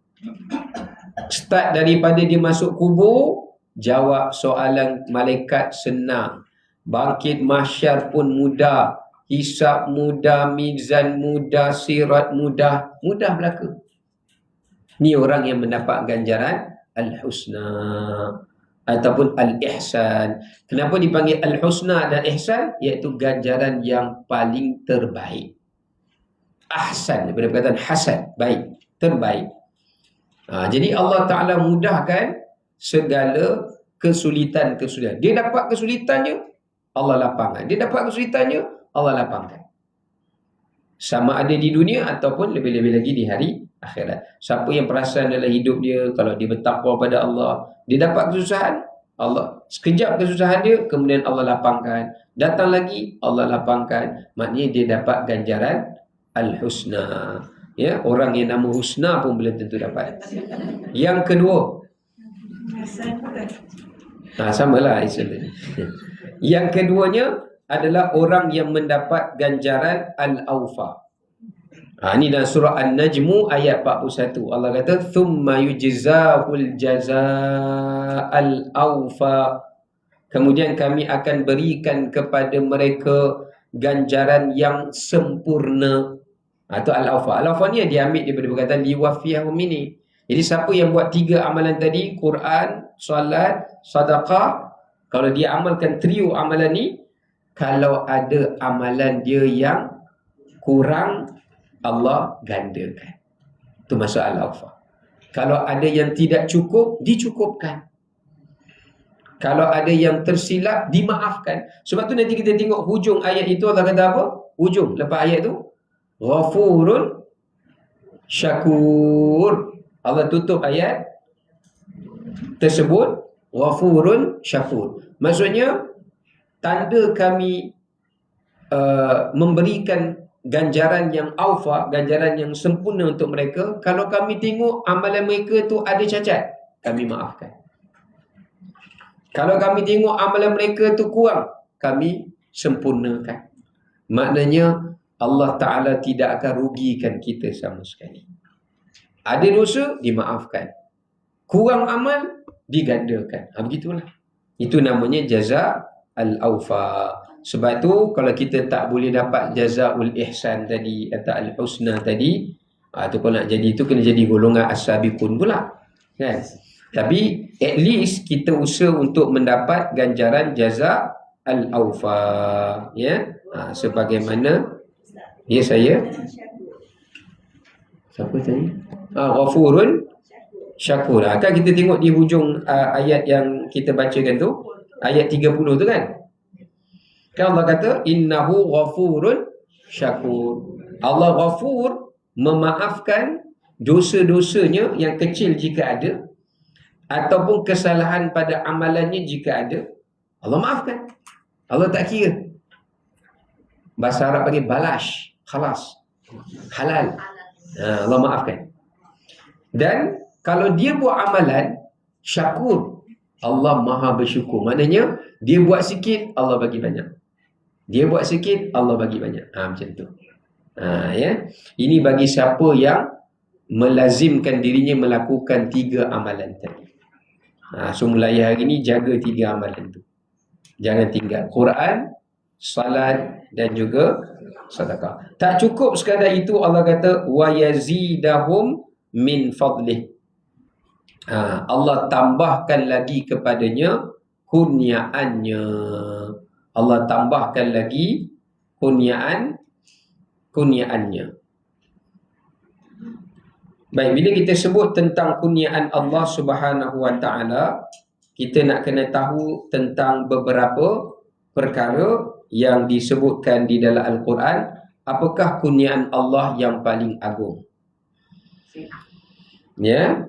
Start daripada dia masuk kubur, jawab soalan malaikat senang. Bangkit mahsyar pun mudah. Hisab mudah, mizan mudah, sirat mudah. Mudah belaka. Ni orang yang mendapat ganjaran al-husna ataupun al-ihsan. Kenapa dipanggil al-husna dan ihsan? Iaitu ganjaran yang paling terbaik. Ahsan, daripada perkataan hasan, baik, terbaik. Jadi Allah Ta'ala mudahkan segala kesulitan. Dia dapat kesulitannya, Allah lapangkan. Dia dapat kesulitannya, Allah lapangkan. Sama ada di dunia ataupun lebih-lebih lagi di hari akhirat. Siapa yang perasan dalam hidup dia, kalau dia bertakwa pada Allah, dia dapat kesusahan, Allah sekejap kesusahan dia, kemudian Allah lapangkan. Datang lagi, Allah lapangkan. Maknanya dia dapat ganjaran al-husna. Ya, orang yang nama husna pun belum tentu dapat. Yang kedua, Samalah Aisyah tadi. Yang keduanya adalah orang yang mendapat ganjaran al-awfa. Ini dalam surah An-Najmu ayat 41. Allah kata thumma yujzahul jazaa'al awfa. Kemudian kami akan berikan kepada mereka ganjaran yang sempurna. Itu al-awfa. Al-awfa ni diambil daripada perkataan liwafiyahum ini. Jadi siapa yang buat 3 amalan tadi, Quran, solat, sedekah, kalau dia amalkan trio amalan ni, kalau ada amalan dia yang kurang, Allah gandakan. Itu maksud al-awfa. Kalau ada yang tidak cukup, dicukupkan. Kalau ada yang tersilap, dimaafkan. Sebab tu nanti kita tengok hujung ayat itu, Allah kata apa? Hujung lepas ayat tu, Ghafurun Syakur. Allah tutup ayat tersebut, Ghafurun Syakur. Maksudnya, tanda kami memberikan ganjaran yang awfa, ganjaran yang sempurna untuk mereka. Kalau kami tengok amalan mereka tu ada cacat, kami maafkan. Kalau kami tengok amalan mereka tu kurang, kami sempurnakan. Maknanya Allah Ta'ala tidak akan rugikan kita sama sekali. Ada dosa, dimaafkan. Kurang amal, digandakan. Begitulah. Itu namanya jaza al-awfa. Sebab tu kalau kita tak boleh dapat jazaul ihsan tadi atau al-husna tadi, tu kalau nak jadi itu kena jadi golongan as-sabiqun pula. Kan? Tapi at least kita usaha untuk mendapat ganjaran jaza al-awfa, ya. Sebagaimana saya siapa tadi? Ghafurun Syakur. Kan kita tengok di hujung ayat yang kita bacakan tu, ayat 30 tu kan? Kan Allah kata innahu ghafurun syakur. Allah ghafur, memaafkan dosa-dosanya yang kecil jika ada, ataupun kesalahan pada amalannya jika ada, Allah maafkan. Allah tak kira. Bahasa Arab panggil balash, khalas, halal. Allah maafkan. Dan kalau dia buat amalan syakur, Allah maha bersyukur. Maknanya dia buat sikit, Allah bagi banyak. Dia buat sikit, Allah bagi banyak. Macam tu. Ya. Ini bagi siapa yang melazimkan dirinya melakukan 3 amalan tadi. So mulai hari ni jaga 3 amalan tu. Jangan tinggal. Quran, salat dan juga sedekah. Tak cukup sekadar itu, Allah kata wa yazidahum min fadlih. Allah tambahkan lagi kepadanya kurniaannya. Allah tambahkan lagi kurniaannya. Baik, bila kita sebut tentang kurniaan Allah Subhanahu wa taala, kita nak kena tahu tentang beberapa perkara yang disebutkan di dalam Al-Quran. Apakah kurniaan Allah yang paling agung? Ya,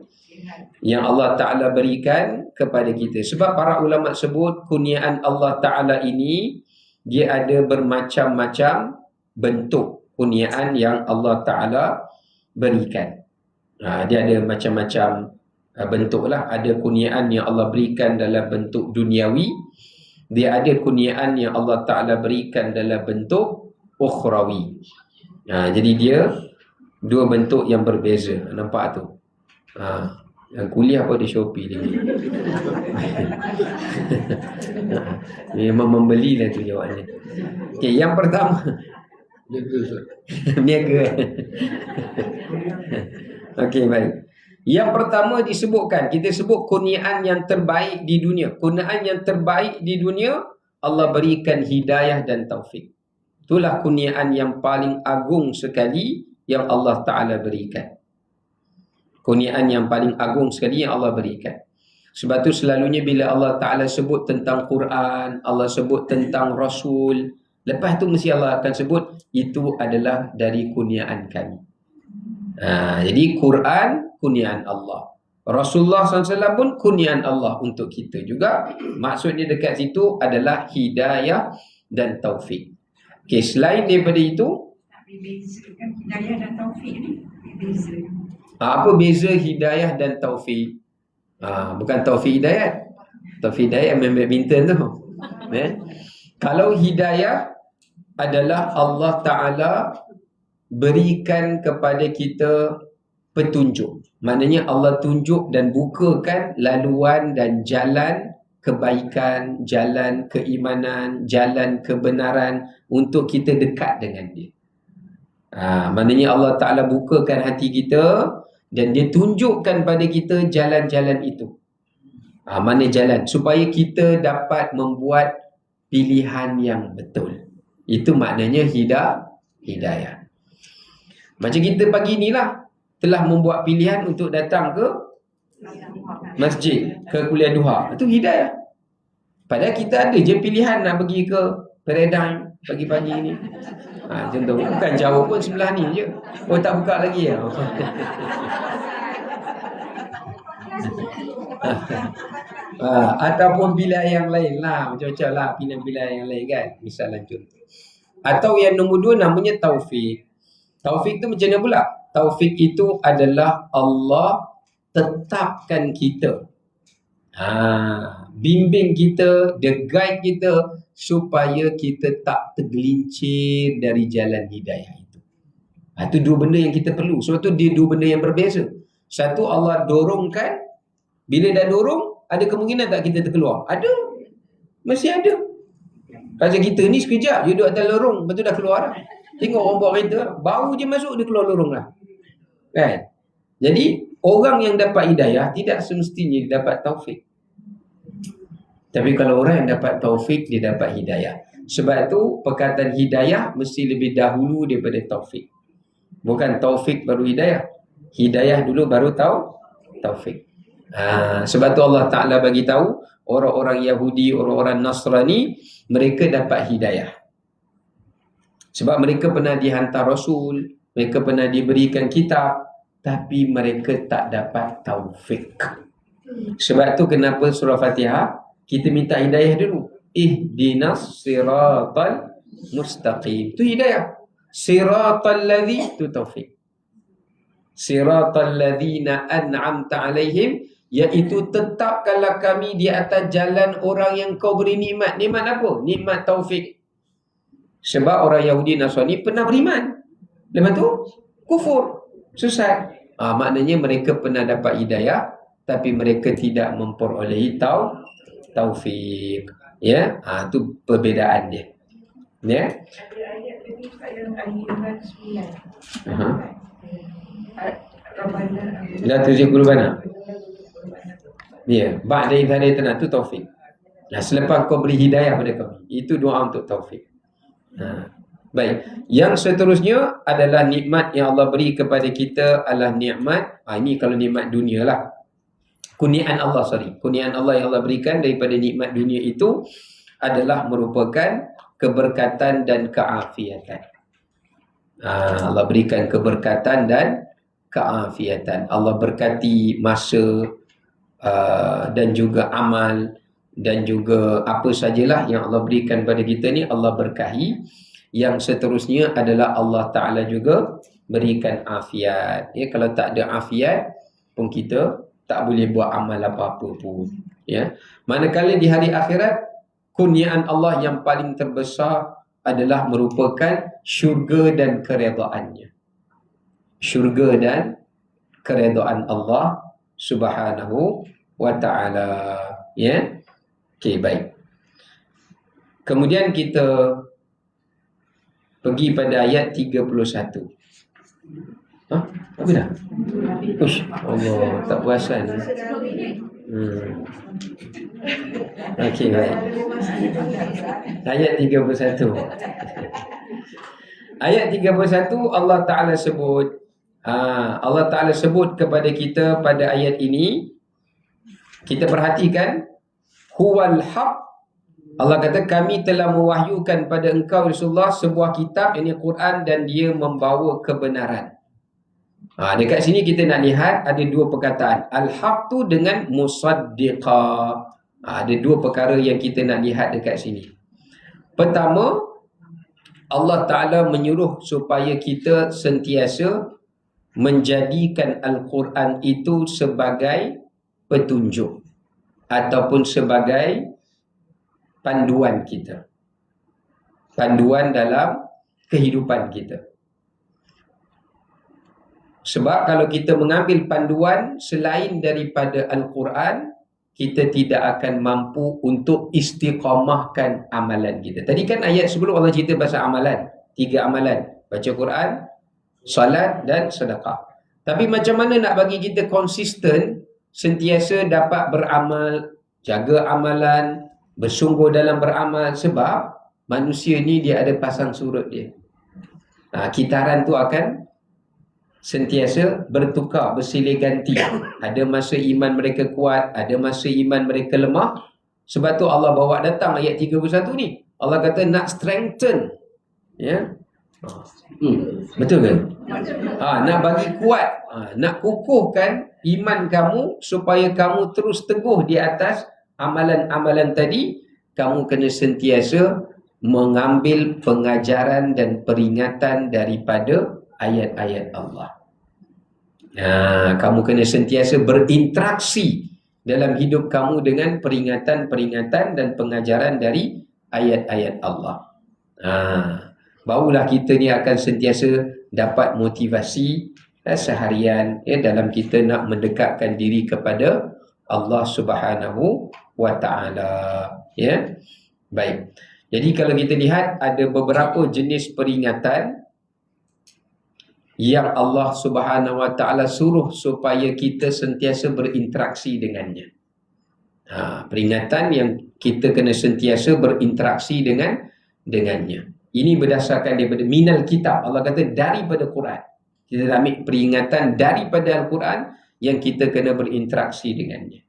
yang Allah Ta'ala berikan kepada kita. Sebab para ulama sebut kurniaan Allah Ta'ala ini, dia ada bermacam-macam bentuk kurniaan yang Allah Ta'ala berikan. Dia ada macam-macam bentuk lah. Ada kurniaan yang Allah berikan dalam bentuk duniawi. Dia ada kurniaan yang Allah Ta'ala berikan dalam bentuk ukhrawi. Jadi dia 2 bentuk yang berbeza. Nampak tu? Yang kuliah pun di Shopee ni. Memang membeli lah tu jawapannya. Okay, yang pertama, niaga. Okey, baik. Yang pertama disebutkan, kita sebut kurniaan yang terbaik di dunia. Kurniaan yang terbaik di dunia, Allah berikan hidayah dan taufik. Itulah kurniaan yang paling agung sekali yang Allah Ta'ala berikan. Kurniaan yang paling agung sekali yang Allah berikan. Sebab tu selalunya bila Allah Ta'ala sebut tentang Quran, Allah sebut tentang Rasul, lepas tu mesti Allah akan sebut itu adalah dari kurniaan kami. Jadi Quran kurniaan Allah, Rasulullah SAW pun kurniaan Allah untuk kita juga. Maksudnya dekat situ adalah hidayah dan taufik. Okay, selain daripada itu, bezakan hidayah dan taufik ni beza. apa beza hidayah dan taufik? Bukan taufik hidayat. Taufik hidayah main badminton tu. Kalau hidayah adalah Allah Ta'ala berikan kepada kita petunjuk. Maknanya Allah tunjuk dan bukakan laluan dan jalan kebaikan, jalan keimanan, jalan kebenaran untuk kita dekat dengan dia. Maknanya Allah Ta'ala bukakan hati kita dan dia tunjukkan pada kita jalan-jalan itu. Mana jalan? Supaya kita dapat membuat pilihan yang betul. Itu maknanya hidayah. Macam kita pagi ni lah, telah membuat pilihan untuk datang ke masjid, ke kuliah duha. Itu hidayah. Padahal kita ada je pilihan nak pergi ke Paradigm pagi-pagi ni. Contoh, bukan jauh pun, sebelah ni je. Oh, tak buka lagi ya. Ataupun pilihan yang lain lah, macam-macam lah pilihan-pilihan yang lain kan. Misalnya contoh. Atau yang nombor 2 namanya taufik. Taufik tu macam mana pula? Taufik itu adalah Allah tetapkan kita, bimbing kita, dia guide kita supaya kita tak tergelincir dari jalan hidayah itu. Itu dua benda yang kita perlu. Sebab tu dia dua benda yang berbeza. Satu, Allah dorongkan. Bila dah dorong, ada kemungkinan tak kita terkeluar? Ada. Mesti ada. Macam kita ni sekejap je duduk atas lorong, lepas tu dah keluar dah. Tengok orang buat kereta, baru je masuk dia keluar lorong lah. Kan? Jadi orang yang dapat hidayah tidak semestinya dia dapat taufik. Tapi kalau orang yang dapat taufik, dia dapat hidayah. Sebab tu perkataan hidayah mesti lebih dahulu daripada taufik. Bukan taufik baru hidayah. Hidayah dulu baru taufik. Sebab tu Allah Ta'ala bagi tahu orang-orang Yahudi, orang-orang Nasrani, mereka dapat hidayah. Sebab mereka pernah dihantar Rasul, mereka pernah diberikan kitab, tapi mereka tak dapat taufik. Sebab tu kenapa surah Fatihah kita minta hidayah dulu. Ihdinas siratal mustaqim. Itu hidayah. Siratal ladzi, itu taufik. Siratal ladzina an'amta alaihim, iaitu tetapkanlah kami di atas jalan orang yang kau beri nikmat. Nikmat apa? Nikmat taufik. Sebab orang Yahudi Nasrani pernah beriman, lepas tu kufur, sesat. Maknanya mereka pernah dapat hidayah, tapi mereka tidak memperolehi taufik. Ya, itu perbezaan dia. Ya. Ayat tadi yang ayat 9. La tuzigul bana. Ya, ba'da idh hadaitana, tu taufik. Selepas kau beri hidayah pada kami, itu doa untuk taufik. Baik. Yang seterusnya adalah nikmat yang Allah beri kepada kita adalah nikmat. Ini kalau nikmat dunia lah. Kurniaan Allah, kurniaan Allah yang Allah berikan daripada nikmat dunia itu adalah merupakan keberkatan dan keafiatan. Allah berikan keberkatan dan keafiatan. Allah berkati masa dan juga amal dan juga apa sajalah yang Allah berikan pada kita ni, Allah berkahi. Yang seterusnya adalah Allah Ta'ala juga berikan afiat. Ya, kalau tak ada afiat pun kita tak boleh buat amal apa-apa pun. Ya. Manakala di hari akhirat, kurniaan Allah yang paling terbesar adalah merupakan syurga dan keredaannya. Syurga dan keredaan Allah Subhanahu wa Ta'ala. Ya. Okey, baik. Kemudian kita pergi pada ayat 31. Apa dah? Ush, Allah, tak perasan. Okey, baik. Ayat 31. Ayat 31 Allah Ta'ala sebut, Allah Ta'ala sebut kepada kita pada ayat ini. Kita perhatikan, huwal haq. Allah kata, kami telah mewahyukan pada engkau Rasulullah sebuah kitab, ini Quran, dan dia membawa kebenaran. Dekat sini kita nak lihat ada dua perkataan. Al-haq tu dengan musaddiqa. Ada dua perkara yang kita nak lihat dekat sini. Pertama, Allah Ta'ala menyuruh supaya kita sentiasa menjadikan Al-Quran itu sebagai petunjuk. ataupun sebagai panduan kita. Panduan dalam kehidupan kita. Sebab kalau kita mengambil panduan selain daripada Al-Quran, kita tidak akan mampu untuk istiqamahkan amalan kita. Tadi kan ayat sebelum Allah cerita pasal amalan. 3 amalan. Baca Quran, salat dan sedekah. Tapi macam mana nak bagi kita konsisten, sentiasa dapat beramal, jaga amalan, bersungguh dalam beramal. Sebab manusia ni dia ada pasang surut dia. Kitaran tu akan sentiasa bertukar, bersilih ganti. Ada masa iman mereka kuat, ada masa iman mereka lemah. Sebab tu Allah bawa datang ayat 31 ni. Allah kata nak strengthen. Ya. Betul ke? Nak bagi kuat, nak kukuhkan iman kamu supaya kamu terus teguh di atas amalan-amalan tadi. Kamu kena sentiasa mengambil pengajaran dan peringatan daripada ayat-ayat Allah. Kamu kena sentiasa berinteraksi dalam hidup kamu dengan peringatan-peringatan dan pengajaran dari ayat-ayat Allah. Barulah kita ni akan sentiasa dapat motivasi seharian dalam kita nak mendekatkan diri kepada Allah Subhanahu wa Ta'ala. Ya. Baik. Jadi kalau kita lihat ada beberapa jenis peringatan yang Allah Subhanahu wa Ta'ala suruh supaya kita sentiasa berinteraksi dengannya. Peringatan yang kita kena sentiasa berinteraksi dengannya. Ini berdasarkan daripada minal kitab. Allah kata daripada Quran. Kita ambil peringatan daripada Al-Quran yang kita kena berinteraksi dengannya.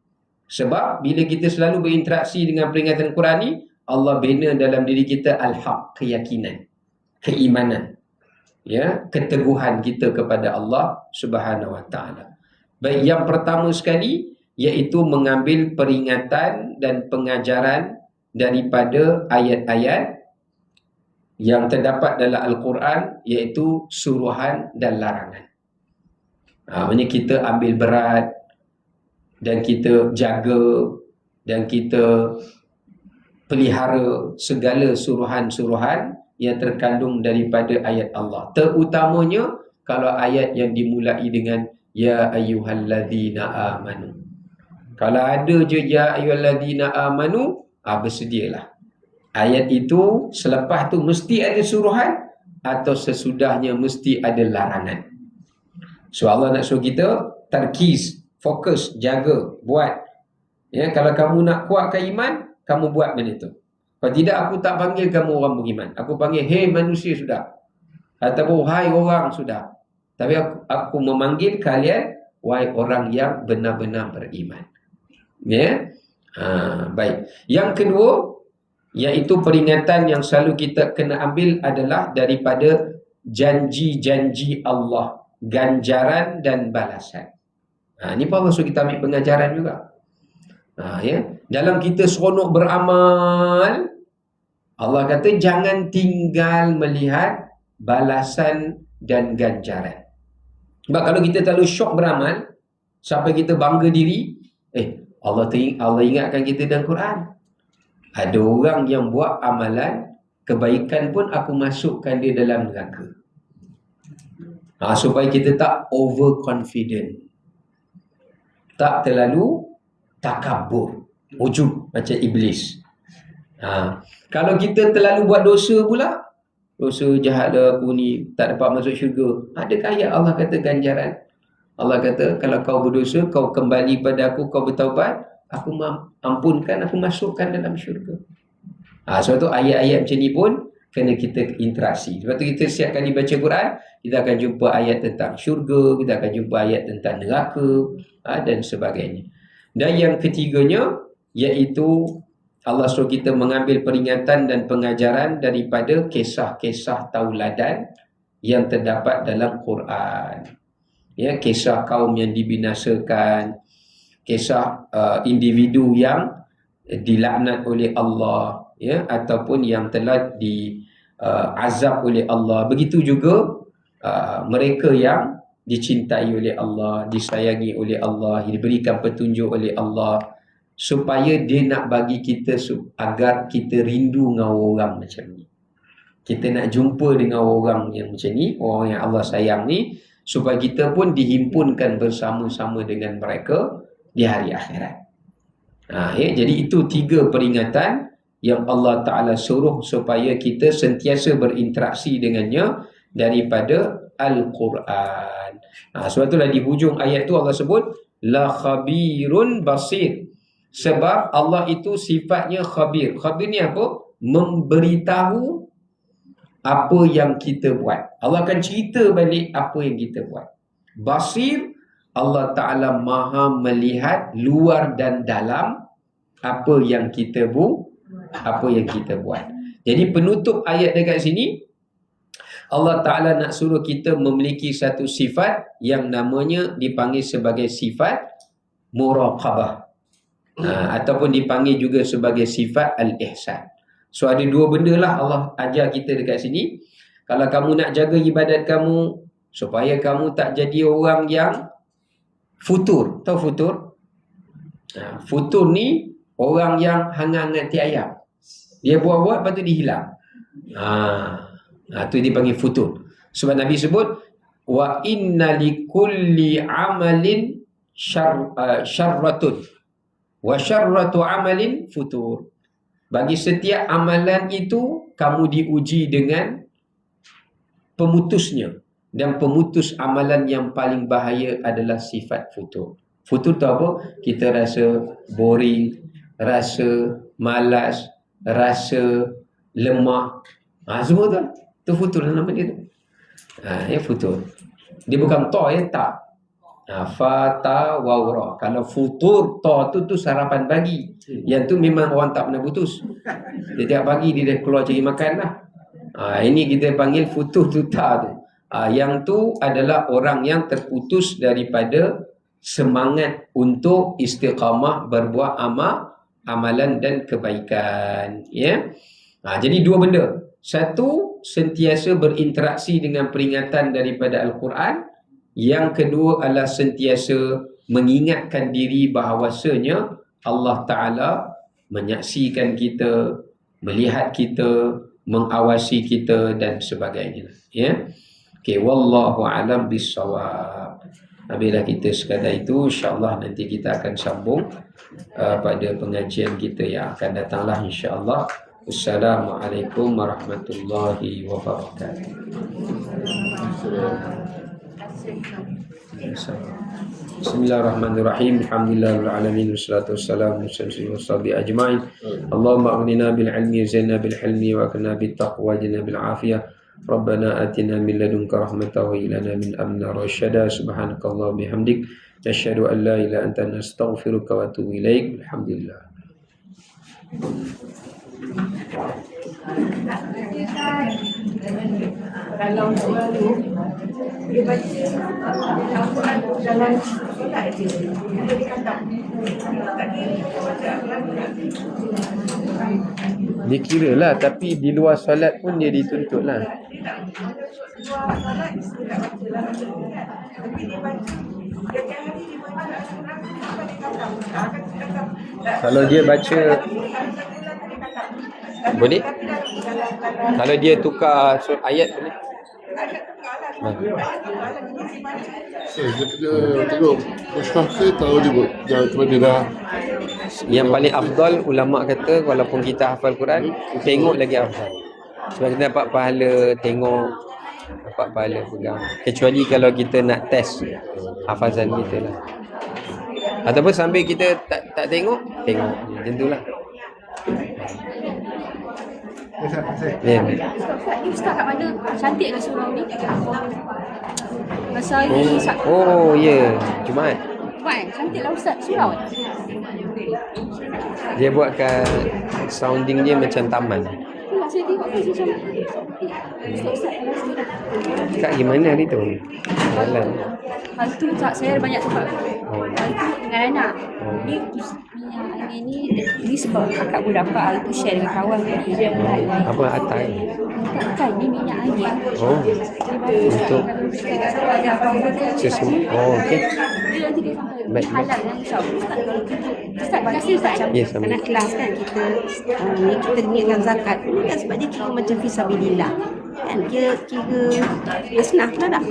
Sebab bila kita selalu berinteraksi dengan peringatan Quran ni, Allah bina dalam diri kita al-haq, keyakinan, keimanan, ya, keteguhan kita kepada Allah Subhanahu wa Ta'ala. Baik, yang pertama sekali iaitu mengambil peringatan dan pengajaran daripada ayat-ayat yang terdapat dalam Al-Quran, iaitu suruhan dan larangan. Maksudnya kita ambil berat dan kita jaga dan kita pelihara segala suruhan-suruhan yang terkandung daripada ayat Allah. Terutamanya kalau ayat yang dimulai dengan ya ayyuhalladzina amanu. Kalau ada je ya ayyuhalladzina amanu, bersedialah. Ayat itu selepas tu mesti ada suruhan atau sesudahnya mesti ada larangan. So Allah nak suruh kita tarkiz, fokus, jaga, buat. Ya, kalau kamu nak kuatkan iman, kamu buat benda itu. Kalau tidak, aku tak panggil kamu orang beriman. Aku panggil, hei manusia sudah. Ataupun, hai orang sudah. Tapi aku memanggil kalian, wahai orang yang benar-benar beriman. Ya, baik. Yang kedua, iaitu peringatan yang selalu kita kena ambil adalah daripada janji-janji Allah, ganjaran dan balasan. Ini pun maksud kita ambil pengajaran juga. Ya, dalam kita seronok beramal, Allah kata jangan tinggal melihat balasan dan ganjaran. Sebab kalau kita terlalu syok beramal sampai kita bangga diri, Allah ingatkan kita dalam Quran. Ada orang yang buat amalan kebaikan pun aku masukkan dia dalam neraka. Supaya kita tak overconfident, tak terlalu takabur, ujub macam iblis. Kalau kita terlalu buat dosa pula, dosa jahat lah aku ni, tak dapat masuk syurga. Adakah ayat Allah kata ganjaran? Allah kata kalau kau berdosa, kau kembali pada aku, kau bertaubat, aku ampunkan, aku masukkan dalam syurga. Sebab tu ayat-ayat macam ni pun kena kita interaksi. Sebab tu kita setiap kali baca Quran, kita akan jumpa ayat tentang syurga, kita akan jumpa ayat tentang neraka, dan sebagainya. Dan yang ketiganya, iaitu Allah suruh kita mengambil peringatan dan pengajaran daripada kisah-kisah tauladan yang terdapat dalam Quran. Ya, kisah kaum yang dibinasakan, kisah individu yang dilaknat oleh Allah, ya, ataupun yang telah diazab oleh Allah. Begitu juga mereka yang dicintai oleh Allah, disayangi oleh Allah, diberikan petunjuk oleh Allah, supaya dia nak bagi kita agar kita rindu dengan orang macam ni. Kita nak jumpa dengan orang yang macam ni, orang yang Allah sayang ni, supaya kita pun dihimpunkan bersama-sama dengan mereka di hari akhirat. Jadi itu 3 peringatan yang Allah Ta'ala suruh supaya kita sentiasa berinteraksi dengannya daripada Al-Quran. Sebab itulah di hujung ayat tu Allah sebut la khabirun basir. Sebab Allah itu sifatnya khabir. Khabir ni apa? Memberitahu apa yang kita buat. Allah akan cerita balik apa yang kita buat. Basir, Allah Ta'ala maha melihat luar dan dalam apa yang kita buat. Jadi penutup ayat dekat sini, Allah Ta'ala nak suruh kita memiliki satu sifat yang namanya dipanggil sebagai sifat muraqabah, ataupun dipanggil juga sebagai sifat al-ihsan. So ada 2 benda lah Allah ajar kita dekat sini. Kalau kamu nak jaga ibadat kamu, supaya kamu tak jadi orang yang futur. Tahu futur? Futur ni orang yang hangat-hangat ayam. Dia buat-buat, lepas tu dia hilang. Itu dipanggil futur. Sebab Nabi sebut, wa inna likulli amalin syarratun wa syarratu amalin futur. Bagi setiap amalan itu, kamu diuji dengan pemutusnya. Dan pemutus amalan yang paling bahaya adalah sifat futur. Futur tu apa? Kita rasa boring, rasa malas, rasa lemah. Semua tu. Tu futur nama dia tu. Futur. Dia bukan ta, tak. Fata wawra. Kalau futur, ta tu sarapan pagi. Yang tu memang orang tak pernah putus. Dia tiap pagi dia dah keluar cari makan lah. Ini kita panggil futur tu ta tu. Yang tu adalah orang yang terputus daripada semangat untuk istiqamah berbuat amalan dan kebaikan. Jadi 2 benda. Satu, sentiasa berinteraksi dengan peringatan daripada Al-Quran. Yang kedua adalah sentiasa mengingatkan diri bahawasanya Allah Ta'ala menyaksikan kita, melihat kita, mengawasi kita dan sebagainya. Okay, wallahu a'lam bissawab. Apabila kita sekadar itu, insya-Allah nanti kita akan sambung pada pengajian kita yang akan datanglah insya-Allah. Assalamualaikum warahmatullahi wabarakatuh. Bismillahirrahmanirrahim. Alhamdulillahil alamin wassalatu wassalamu ala sayyidina ajma'in. Allahumma aghnina bil ilmi zainna bil hilmi wa kana bit taqwa jina bil afiyah. Rabbana atina min ladunka rahmatan wa ilana min amna rasyada. Subhanakallah bihamdik asyhadu an la ilaha illa anta nastaghfiruka wa atubu ilaik. Alhamdulillah. Kalau orang tu dia baca Al-Quran dalam solat dia kata dia kira lah, tapi di luar solat pun dia dituntut lah. Kalau dia baca boleh? Kalau dia tukar ayat boleh? Dia tengok mushaf ke tahu juga macam dia dah. Yang paling afdal ulama kata walaupun kita hafal Quran, tengok lagi afdal. Sebab kita dapat pahala tengok, dapat pahala pegang. Kecuali kalau kita nak test hafazan kita lah. Ataupun sambil kita tak tengok macam itulah. Ustaz kat mana? Cantik lah surau ni. Masa hari Sabtu. Oh ya, Jumaat. Jumaat, cantik lah Ustaz surau. Dia buatkan sounding dia macam taman. Saya tengok kan macam Ustaz Kak gimana hari tu? Jalan. Hari tu saya banyak tempat. Hari tu dengan anak. Ni sebab kakak pun dapat hari tu share dengan kawan dia. Apa atai? Kan ni minyak angin. Oh. Untuk sesuatu. Oh, okey. Dia nanti dia sampai halal yang insya-Allah. Ustaz kalau Ustaz, terima kasih Ustaz. Yes, amin. Kelas kan kita kita niatkan zakat ni kan sebab dia kira macam fisabilillah. Kan kira senang lah dah.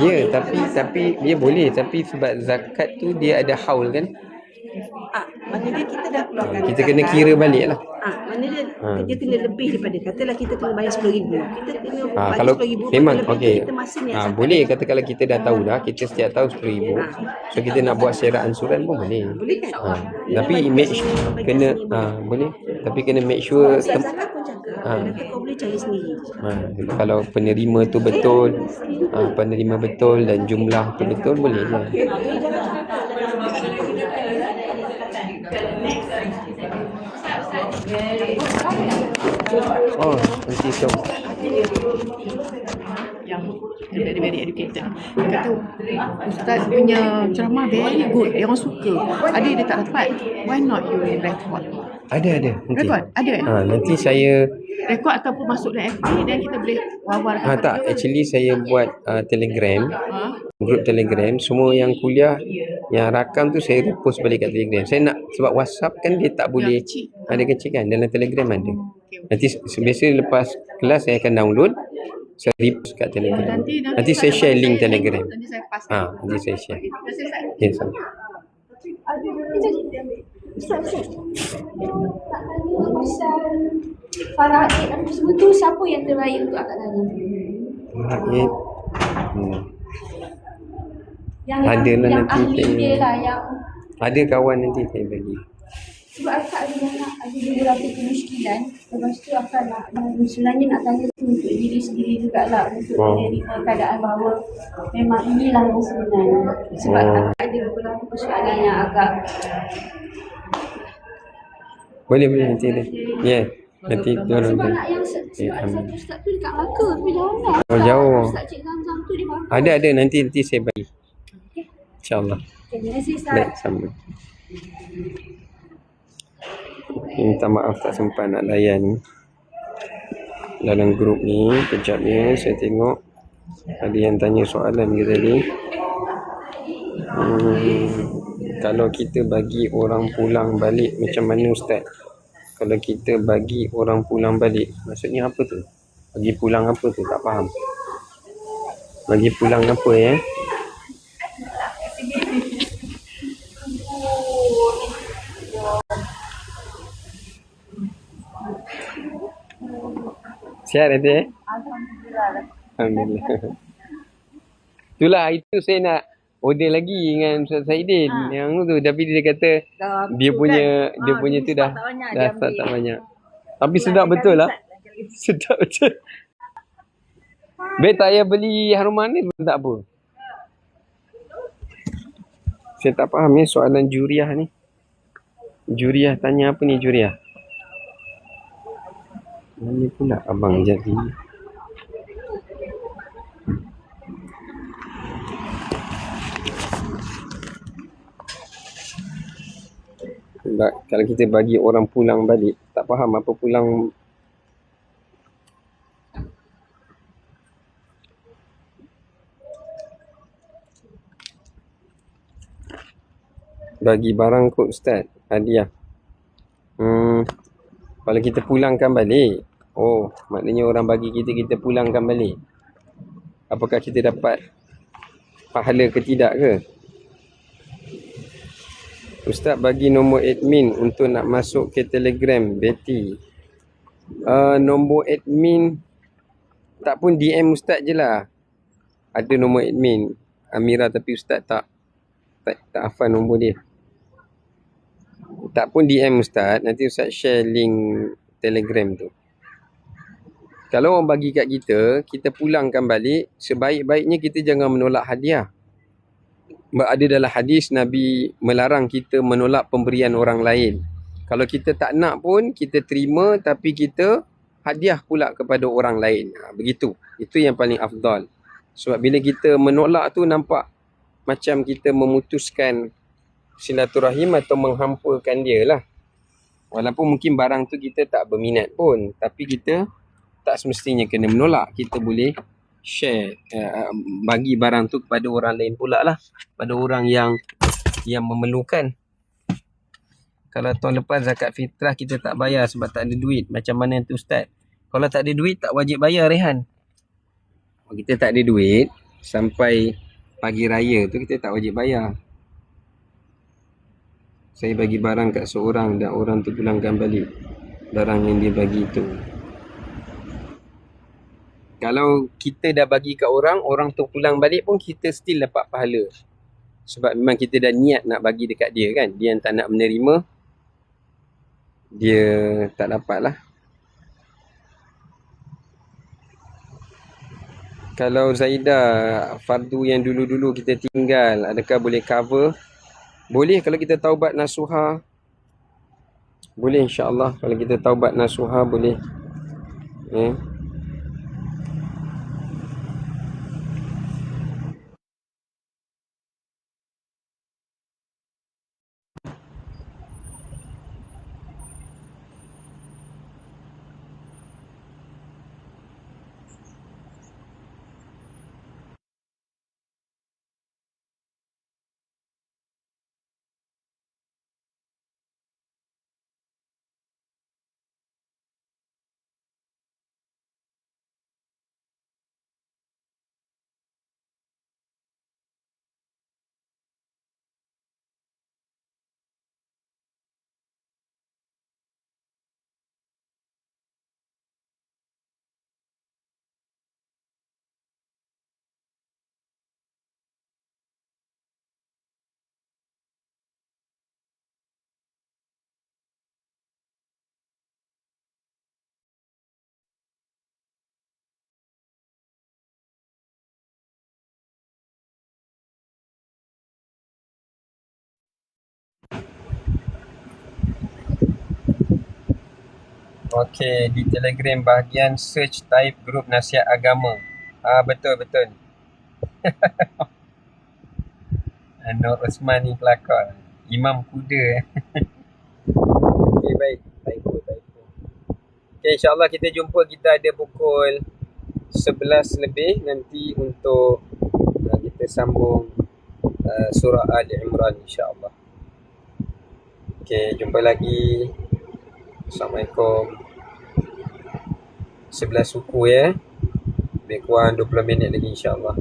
Ya, tapi dia boleh, tapi sebab zakat tu dia ada haul kan. Mana dia kita dah keluarkan Kita kena kira balik lah. mana dia kena lebih daripada katalah kita kena bayar 10,000. Kita kena bayar Kalau 10,000 memang lebih okey. kita masih niat zakat. Boleh kata kalau kita dah tahu dah, kita setiap tahun 10,000. So kita nak buat syarat ansuran pun boleh. Boleh kan? Tapi make kena boleh. Tapi kena make sure Siap zakat pun jaga. Kau boleh cari sendiri. kalau penerima tu betul, penerima betul dan jumlah tu betul boleh je. Oh, nanti so. Yang very educated. Dia kata Ustaz punya ceramah very good. Dia orang suka. Ada dia tak dapat. Why not you record? Ada nanti. Record? Ada Nanti saya record ataupun masuk dalam FB dan kita boleh wawarkan. tak, actually saya buat Telegram, grup Telegram. Semua yang kuliah yang rakam tu saya post balik kat Telegram. Saya nak, sebab WhatsApp kan dia tak boleh, ada kecil kan, dalam Telegram ada. Nanti biasa lepas kelas saya akan download, saya repost kat Telegram. Nanti saya share link Telegram. Nanti saya pass. Nanti saya share. Terima kasih Ustaz. Yes, Ustaz. Faraid apa semua tu siapa yang terbaik untuk akak tanya? Faraid. Yang Ada lah yang nanti ahli saya- dia lah yang Ada kawan nanti saya bagi. sebab akak ada nak ada beberapa kemusykilan. Lepas tu akak nak sebenarnya nak tanya tu untuk diri sendiri jugalah untuk menerima keadaan bahawa memang inilah yang sebenarnya. Sebab akak ada beberapa persoalan yang agak Boleh nanti ada. Ya. Nanti tolong. sebab nak yang sebab satu ustaz tu dekat Melaka tapi jauh lah. Oh, jauh. Ustaz Cik Zamzam tu di Melaka. Ada nanti saya bagi. InsyaAllah. Terima kasih Ustaz. Baik, sama. Minta maaf tak sempat nak layan dalam grup ni. Kejap ni saya tengok ada yang tanya soalan ke tadi. Kalau kita bagi orang pulang balik macam mana Ustaz? Kalau kita bagi orang pulang balik, maksudnya apa tu? Bagi pulang apa tu? Tak faham. Bagi pulang apa ya? Sihat nanti Alhamdulillah. Itulah itu saya nak order lagi dengan Ustaz Saidin yang tu, tapi dia kata dia punya tu dah tak banyak. Tapi sedap betul lah. Sedap betul. Baik tak payah beli harum manis pun tak apa. Saya tak faham ni soalan juriah ni. Juriah tanya apa ni juriah? Mana pula abang jadi? Kalau kita bagi orang pulang balik, tak faham apa pulang. Bagi barang kot Ustaz, hadiah. Kalau kita pulangkan balik, maknanya orang bagi kita pulangkan balik. Apakah kita dapat pahala ke tidak ke? Ustaz bagi nombor admin untuk nak masuk ke Telegram, Betty. Nombor admin tak pun DM Ustaz je lah. Ada nombor admin Amira, tapi Ustaz tak hafal nombor dia. Tak pun DM Ustaz, nanti Ustaz share link Telegram tu. Kalau orang bagi kat kita pulangkan balik, sebaik-baiknya kita jangan menolak hadiah. Ada dalam hadis Nabi melarang kita menolak pemberian orang lain. Kalau kita tak nak pun kita terima, tapi kita hadiah pula kepada orang lain. Begitu. Itu yang paling afdal. Sebab bila kita menolak tu nampak macam kita memutuskan silaturahim atau menghampakan dia lah. Walaupun mungkin barang tu kita tak berminat pun, tapi kita tak semestinya kena menolak. Kita boleh share, bagi barang tu kepada orang lain pula lah, pada orang yang memerlukan. Kalau tahun lepas zakat fitrah kita tak bayar sebab tak ada duit. Macam mana tu Ustaz? Kalau tak ada duit tak wajib bayar, Rehan. Kalau kita tak ada duit sampai pagi raya tu kita tak wajib bayar. Saya bagi barang kat seorang dan orang tu pulangkan balik barang yang dia bagi tu. Kalau kita dah bagi kat orang, orang tu pulang balik pun kita still dapat pahala. Sebab memang kita dah niat nak bagi dekat dia kan. Dia yang tak nak menerima, dia tak dapat lah. Kalau Zaidah, fardu yang dulu-dulu kita tinggal, adakah boleh cover? Boleh kalau kita taubat nasuha. Boleh insya-Allah kalau kita taubat nasuha boleh. Okey, di Telegram bahagian search type grup nasihat agama. Betul. Nur Osman ni kelakar. Imam kuda. Okey, baik. Typo. Okey, insyaAllah kita jumpa. Kita ada pukul 11 lebih nanti untuk kita sambung surah Ali Imran insyaAllah. Okey, jumpa lagi. Assalamualaikum. 11 suku ya. Lebih kurang 20 minit lagi insyaAllah.